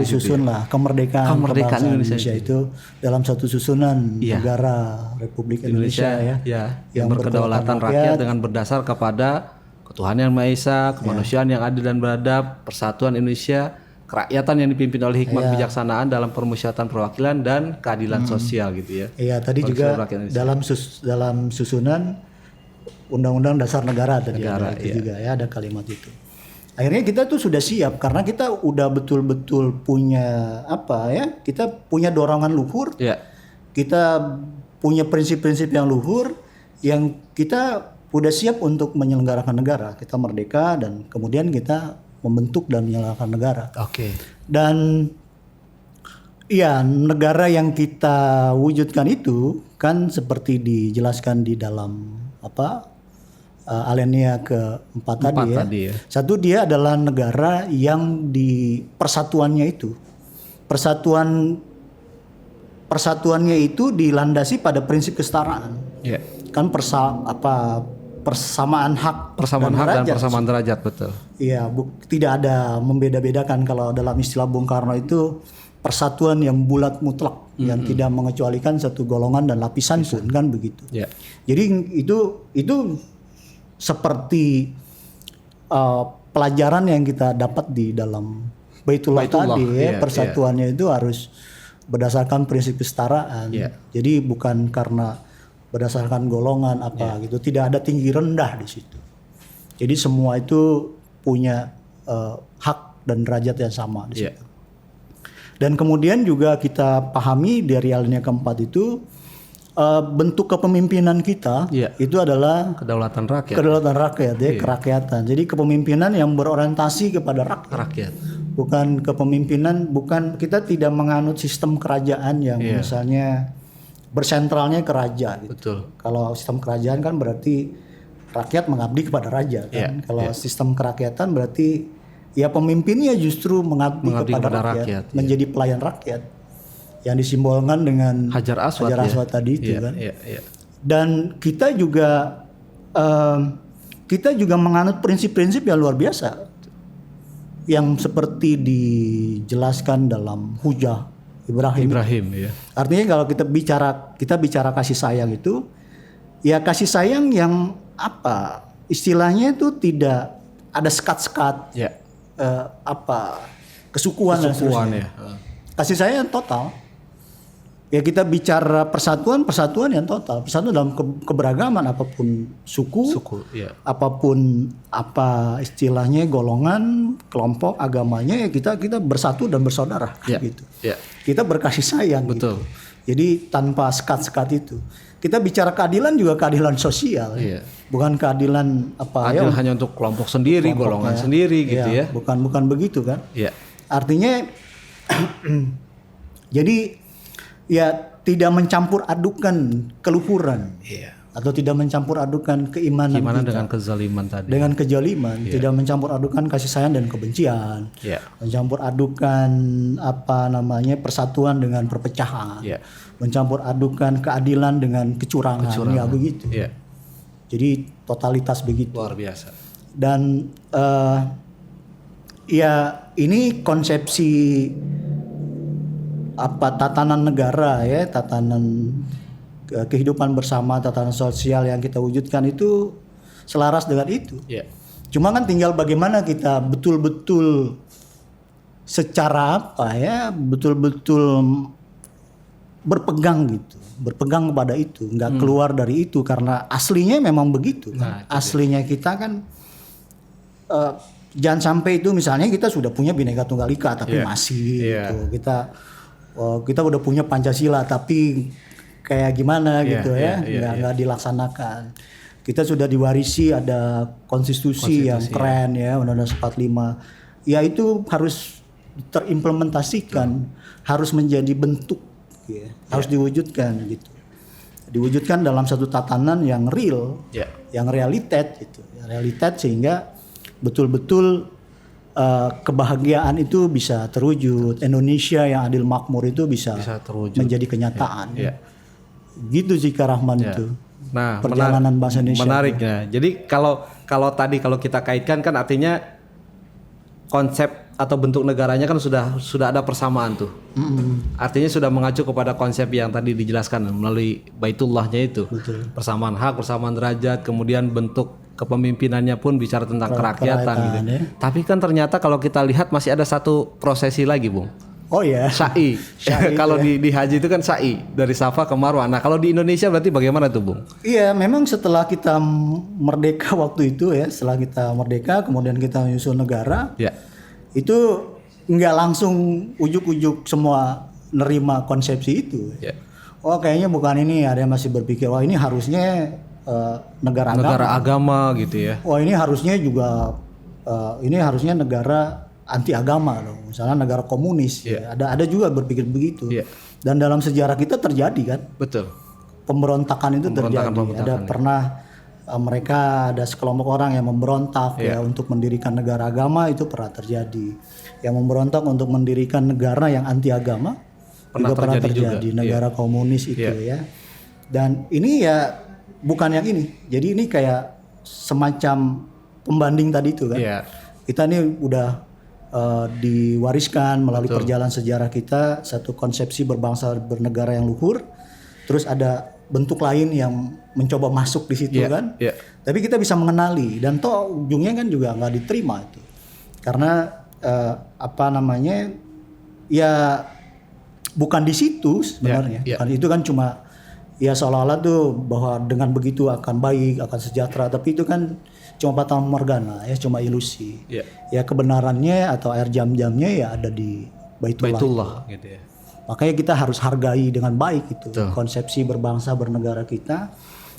B: kemerdekaan Indonesia itu dalam satu susunan negara Republik Indonesia
A: yang berkedaulatan rakyat dengan berdasar kepada ketuhanan yang Maha Esa, kemanusiaan yang adil dan beradab, persatuan Indonesia, kerakyatan yang dipimpin oleh hikmat kebijaksanaan dalam permusyawaratan perwakilan dan keadilan sosial gitu ya.
B: Iya, tadi juga dalam susunan Undang-Undang Dasar Negara tadi juga ya, ada kalimat itu. Akhirnya kita tuh sudah siap karena kita udah betul-betul punya kita punya dorongan luhur.
A: Iya.
B: Kita punya prinsip-prinsip yang luhur yang kita udah siap untuk menyelenggarakan negara. Kita merdeka dan kemudian kita membentuk dan menyelenggarakan negara.
A: Oke.
B: Dan iya, negara yang kita wujudkan itu kan seperti dijelaskan di dalam Alinea keempat tadi ya. Satu, dia adalah negara yang di persatuannya itu. Persatuannya itu dilandasi pada prinsip kesetaraan.
A: Iya.
B: Kan persamaan hak
A: dan persamaan derajat, betul.
B: Iya, tidak ada membeda-bedakan. Kalau dalam istilah Bung Karno itu persatuan yang bulat mutlak, yang tidak mengecualikan satu golongan dan lapisan pun, kan begitu.
A: Yeah.
B: Jadi itu seperti pelajaran yang kita dapat di dalam Baitullah tadi ya, persatuannya itu harus berdasarkan prinsip kesetaraan. Jadi bukan karena berdasarkan golongan gitu, tidak ada tinggi rendah di situ. Jadi semua itu punya hak dan derajat yang sama di
A: Iya.
B: situ. Dan kemudian juga kita pahami dari alinea keempat itu bentuk kepemimpinan kita
A: Iya.
B: itu adalah
A: Kedaulatan rakyat.
B: kedaulatan rakyat ya, kerakyatan. Jadi kepemimpinan yang berorientasi kepada rakyat.
A: Rakyat.
B: Bukan kepemimpinan, kita tidak menganut sistem kerajaan yang
A: Iya.
B: misalnya bersentralnya ke raja gitu.
A: Betul.
B: Kalau sistem kerajaan kan berarti rakyat mengabdi kepada raja kan.
A: Iya,
B: Kalau sistem kerakyatan berarti ya pemimpinnya justru mengabdi kepada rakyat, menjadi pelayan rakyat. Yang disimbolkan dengan
A: Hajar Aswad
B: tadi itu
A: Iya,
B: kan.
A: iya.
B: Dan kita juga menganut prinsip-prinsip yang luar biasa yang seperti dijelaskan dalam Hujah Ibrahim.
A: Ya.
B: Artinya kalau kita bicara kasih sayang itu ya kasih sayang yang apa istilahnya itu tidak ada sekat-sekat
A: Ya.
B: kesukuan dan seterusnya.
A: ya.
B: Kasih sayang yang total. Ya kita bicara persatuan yang total. Persatuan dalam keberagaman apapun suku,
A: ya.
B: apapun apa istilahnya golongan, kelompok, agamanya ya kita bersatu dan bersaudara
A: Ya.
B: gitu.
A: Ya.
B: Kita berkasih sayang
A: Betul.
B: gitu. Jadi tanpa sekat-sekat itu. Kita bicara keadilan juga keadilan sosial.
A: Iya.
B: Bukan keadilan apa
A: Adil hanya untuk kelompok sendiri, golongan sendiri gitu ya.
B: Bukan begitu kan?
A: Iya.
B: Artinya jadi ya tidak mencampur adukan keluhuran atau tidak mencampur adukan keimanan
A: Gimana
B: kita
A: dengan kezaliman tadi?
B: dengan kejaliman, tidak mencampur adukan kasih sayang dan kebencian,
A: Iya.
B: mencampur adukan persatuan dengan perpecahan,
A: Iya.
B: mencampur adukan keadilan dengan kecurangan. Ya begitu.
A: Iya.
B: Jadi totalitas begitu.
A: Luar biasa.
B: Dan ya ini konsepsi tatanan negara ya, tatanan kehidupan bersama, tatanan sosial yang kita wujudkan itu selaras dengan itu.
A: Iya.
B: Cuma kan tinggal bagaimana kita betul-betul secara betul-betul berpegang kepada itu, nggak keluar dari itu karena aslinya memang begitu. Aslinya kita kan jangan sampai itu misalnya kita sudah punya Bhinneka Tunggal Ika tapi masih gitu. Kita udah punya Pancasila tapi kayak gimana gitu ya, nggak dilaksanakan. Kita sudah diwarisi ada konstitusi yang keren ya, Undang-Undang 45. Ya itu harus terimplementasikan, harus menjadi bentuk, harus diwujudkan gitu. Diwujudkan dalam satu tatanan yang real, yang realitas gitu, realitas sehingga betul-betul kebahagiaan itu bisa terwujud. Indonesia yang adil makmur itu bisa
A: terwujud.
B: menjadi kenyataan. Gitu sih Kak Rahman itu.
A: Nah,
B: perjalanan bahasa Indonesia.
A: Menariknya. Jadi kalau kita kaitkan kan artinya konsep atau bentuk negaranya kan sudah ada persamaan tuh. Artinya sudah mengacu kepada konsep yang tadi dijelaskan melalui Baitullahnya itu.
B: Betul.
A: Persamaan hak, persamaan derajat, kemudian bentuk kepemimpinannya pun bicara tentang kerakyatan gitu.
B: Ya.
A: Tapi kan ternyata kalau kita lihat masih ada satu prosesi lagi, Bung.
B: Oh ya.
A: Sa'i. Kalau di haji itu kan sa'i dari Safa ke Marwah. Nah, kalau di Indonesia berarti bagaimana tuh, Bung?
B: Iya, memang setelah kita merdeka waktu itu ya, setelah kita merdeka kemudian kita menyusun negara.
A: Ya.
B: Itu nggak langsung ujuk-ujuk semua nerima konsepsi itu.
A: Ya.
B: Oh, kayaknya bukan ini, ada yang masih berpikir wah ini harusnya negara
A: agama gitu ya.
B: Wah ini harusnya juga ini harusnya negara anti agama loh, misalnya negara komunis. Ya. Ada juga berpikir begitu. Dan dalam sejarah kita terjadi kan.
A: Betul.
B: Pemberontakan itu terjadi. Ada pernah mereka ada sekelompok orang yang memberontak ya untuk mendirikan negara agama, itu pernah terjadi. Yang memberontak untuk mendirikan negara yang anti agama pernah terjadi. Negara komunis itu ya. Dan ini ya bukan yang ini. Jadi ini kayak semacam pembanding tadi itu kan. Kita ini udah diwariskan melalui perjalanan sejarah kita satu konsepsi berbangsa bernegara yang luhur. Terus ada bentuk lain yang mencoba masuk di situ kan. Tapi kita bisa mengenali dan toh ujungnya kan juga nggak diterima itu. Karena ya bukan di situ sebenarnya. Bukan, itu kan cuma ya seolah-olah tuh bahwa dengan begitu akan baik, akan sejahtera, tapi itu kan cuma fata morgana ya, cuma ilusi.
A: Ya.
B: Ya kebenarannya atau air jam-jamnya ya ada di Baitullah.
A: Baitullah gitu ya.
B: Makanya kita harus hargai dengan baik itu konsepsi berbangsa bernegara kita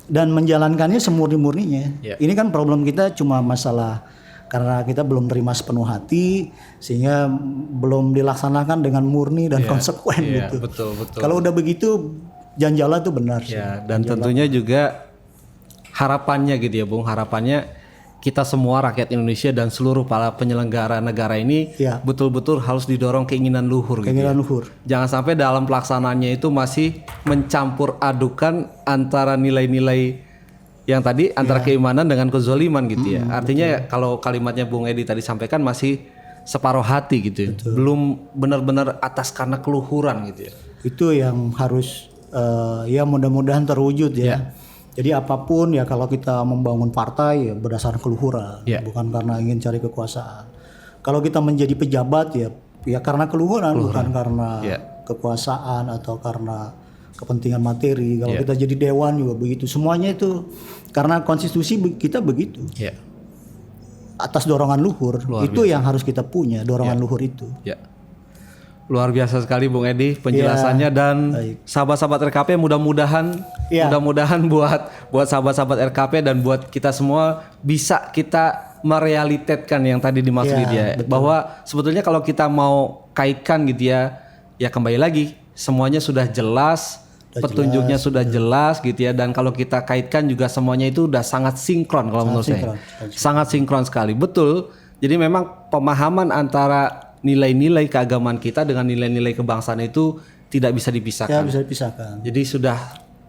B: dan menjalankannya semurni-murninya.
A: Ya.
B: Ini kan problem kita cuma masalah karena kita belum terima sepenuh hati sehingga belum dilaksanakan dengan murni dan konsekuen gitu.
A: Betul.
B: Kalau udah begitu Janjala tuh benar sih.
A: Ya, dan tentunya juga harapannya gitu ya Bung, harapannya kita semua rakyat Indonesia dan seluruh para penyelenggara negara ini betul-betul harus didorong keinginan luhur gitu.
B: Keinginan luhur.
A: Jangan sampai dalam pelaksanaannya itu masih mencampur adukan antara nilai-nilai yang tadi antara keimanan dengan kezoliman gitu ya. Artinya kalau kalimatnya Bung Edi tadi sampaikan masih separuh hati gitu ya. Belum benar-benar atas karena keluhuran gitu ya.
B: Itu yang harus ya mudah-mudahan terwujud ya. Jadi apapun ya kalau kita membangun partai ya berdasarkan keluhuran, bukan karena ingin cari kekuasaan. Kalau kita menjadi pejabat ya karena keluhuran. Bukan karena kekuasaan atau karena kepentingan materi. Kalau kita jadi dewan juga begitu. Semuanya itu karena konstitusi kita begitu. Atas dorongan luhur. Itu yang harus kita punya, dorongan luhur itu.
A: Luar biasa sekali Bung Edi penjelasannya dan sahabat-sahabat RKP mudah-mudahan buat sahabat-sahabat RKP dan buat kita semua bisa kita merealitetkan yang tadi dimaksud dia bahwa sebetulnya kalau kita mau kaitkan gitu ya kembali lagi semuanya sudah jelas, petunjuknya sudah jelas gitu ya, dan kalau kita kaitkan juga semuanya itu udah sangat sinkron kalau menurut saya. Sangat sinkron sekali. Betul. Jadi memang pemahaman antara nilai-nilai keagamaan kita dengan nilai-nilai kebangsaan itu tidak bisa dipisahkan.
B: Ya, bisa dipisahkan.
A: Jadi sudah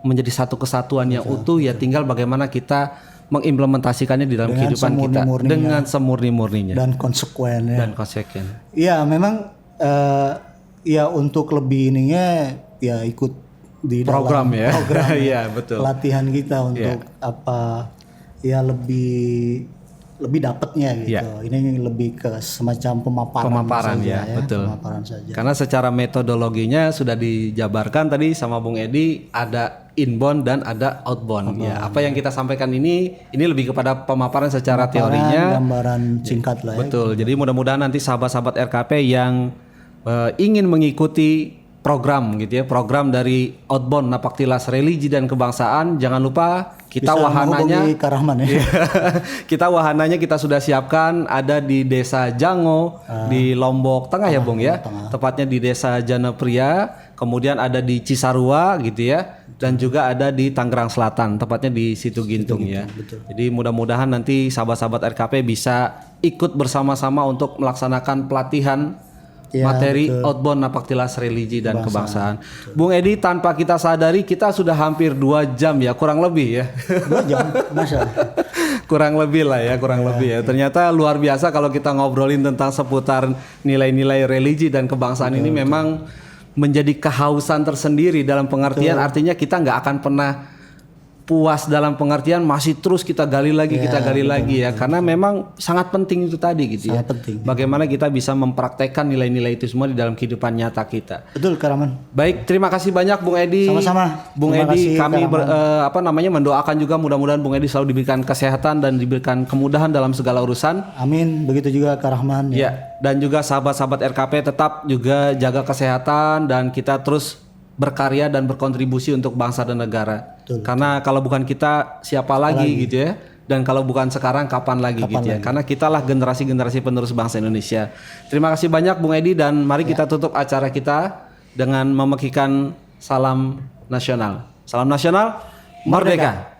A: menjadi satu kesatuan yang utuh ya, tinggal bagaimana kita mengimplementasikannya di dalam kehidupan kita dengan semurni-murninya
B: dan konsekuen ya.
A: Dan konsekuen.
B: Ya, memang ya untuk lebih ininya ya ikut di
A: program
B: dalam program
A: ya, betul.
B: Pelatihan kita untuk apa ya lebih dapatnya gitu. Ini lebih ke semacam pemaparan saja,
A: betul.
B: Pemaparan saja.
A: Karena secara metodologinya sudah dijabarkan tadi sama Bung Edi, ada inbound dan ada outbound. Ya, apa yang kita sampaikan ini lebih kepada pemaparan secara teorinya,
B: gambaran singkat lah ya.
A: Betul. Jadi mudah-mudahan nanti sahabat-sahabat RKP yang ingin mengikuti program gitu ya, program dari Outbound Napaktilas Religi dan Kebangsaan, jangan lupa kita
B: bisa
A: wahananya
B: Karahman ya.
A: Kita wahananya kita sudah siapkan, ada di Desa Jango di Lombok Tengah ya Bung ya. Tepatnya di Desa Janapria, kemudian ada di Cisarua gitu ya, dan juga ada di Tangerang Selatan, tepatnya di Situ Gintung ya.
B: Betul.
A: Jadi mudah-mudahan nanti sahabat-sahabat RKP bisa ikut bersama-sama untuk melaksanakan pelatihan materi Outbound Napaktilas Religi dan Kebangsaan. Bung Edi, tanpa kita sadari kita sudah hampir 2 jam ya, kurang lebih ya.
B: 2 jam, masa?
A: kurang lebih lah ya. Ternyata luar biasa kalau kita ngobrolin tentang seputar nilai-nilai religi dan kebangsaan ini memang menjadi kehausan tersendiri dalam pengertian artinya kita nggak akan pernah puas dalam pengertian masih terus kita gali lagi ya, karena memang sangat penting itu tadi gitu ya.
B: Penting.
A: Bagaimana kita bisa mempraktekkan nilai-nilai itu semua di dalam kehidupan nyata kita.
B: Betul, Karaman.
A: Baik, terima kasih banyak Bung Edi.
B: Sama-sama.
A: Bung Edi, kami mendoakan juga mudah-mudahan Bung Edi selalu diberikan kesehatan dan diberikan kemudahan dalam segala urusan.
B: Amin. Begitu juga Kak Rahman
A: ya. Dan juga sahabat-sahabat RKP tetap juga jaga kesehatan dan kita terus berkarya dan berkontribusi untuk bangsa dan negara. Betul. Karena kalau bukan kita siapa lagi gitu ya. Dan kalau bukan sekarang kapan lagi gitu ya. Karena kitalah generasi-generasi penerus bangsa Indonesia. Terima kasih banyak Bung Edi, dan mari kita tutup acara kita dengan memekikan salam nasional. Salam nasional, merdeka.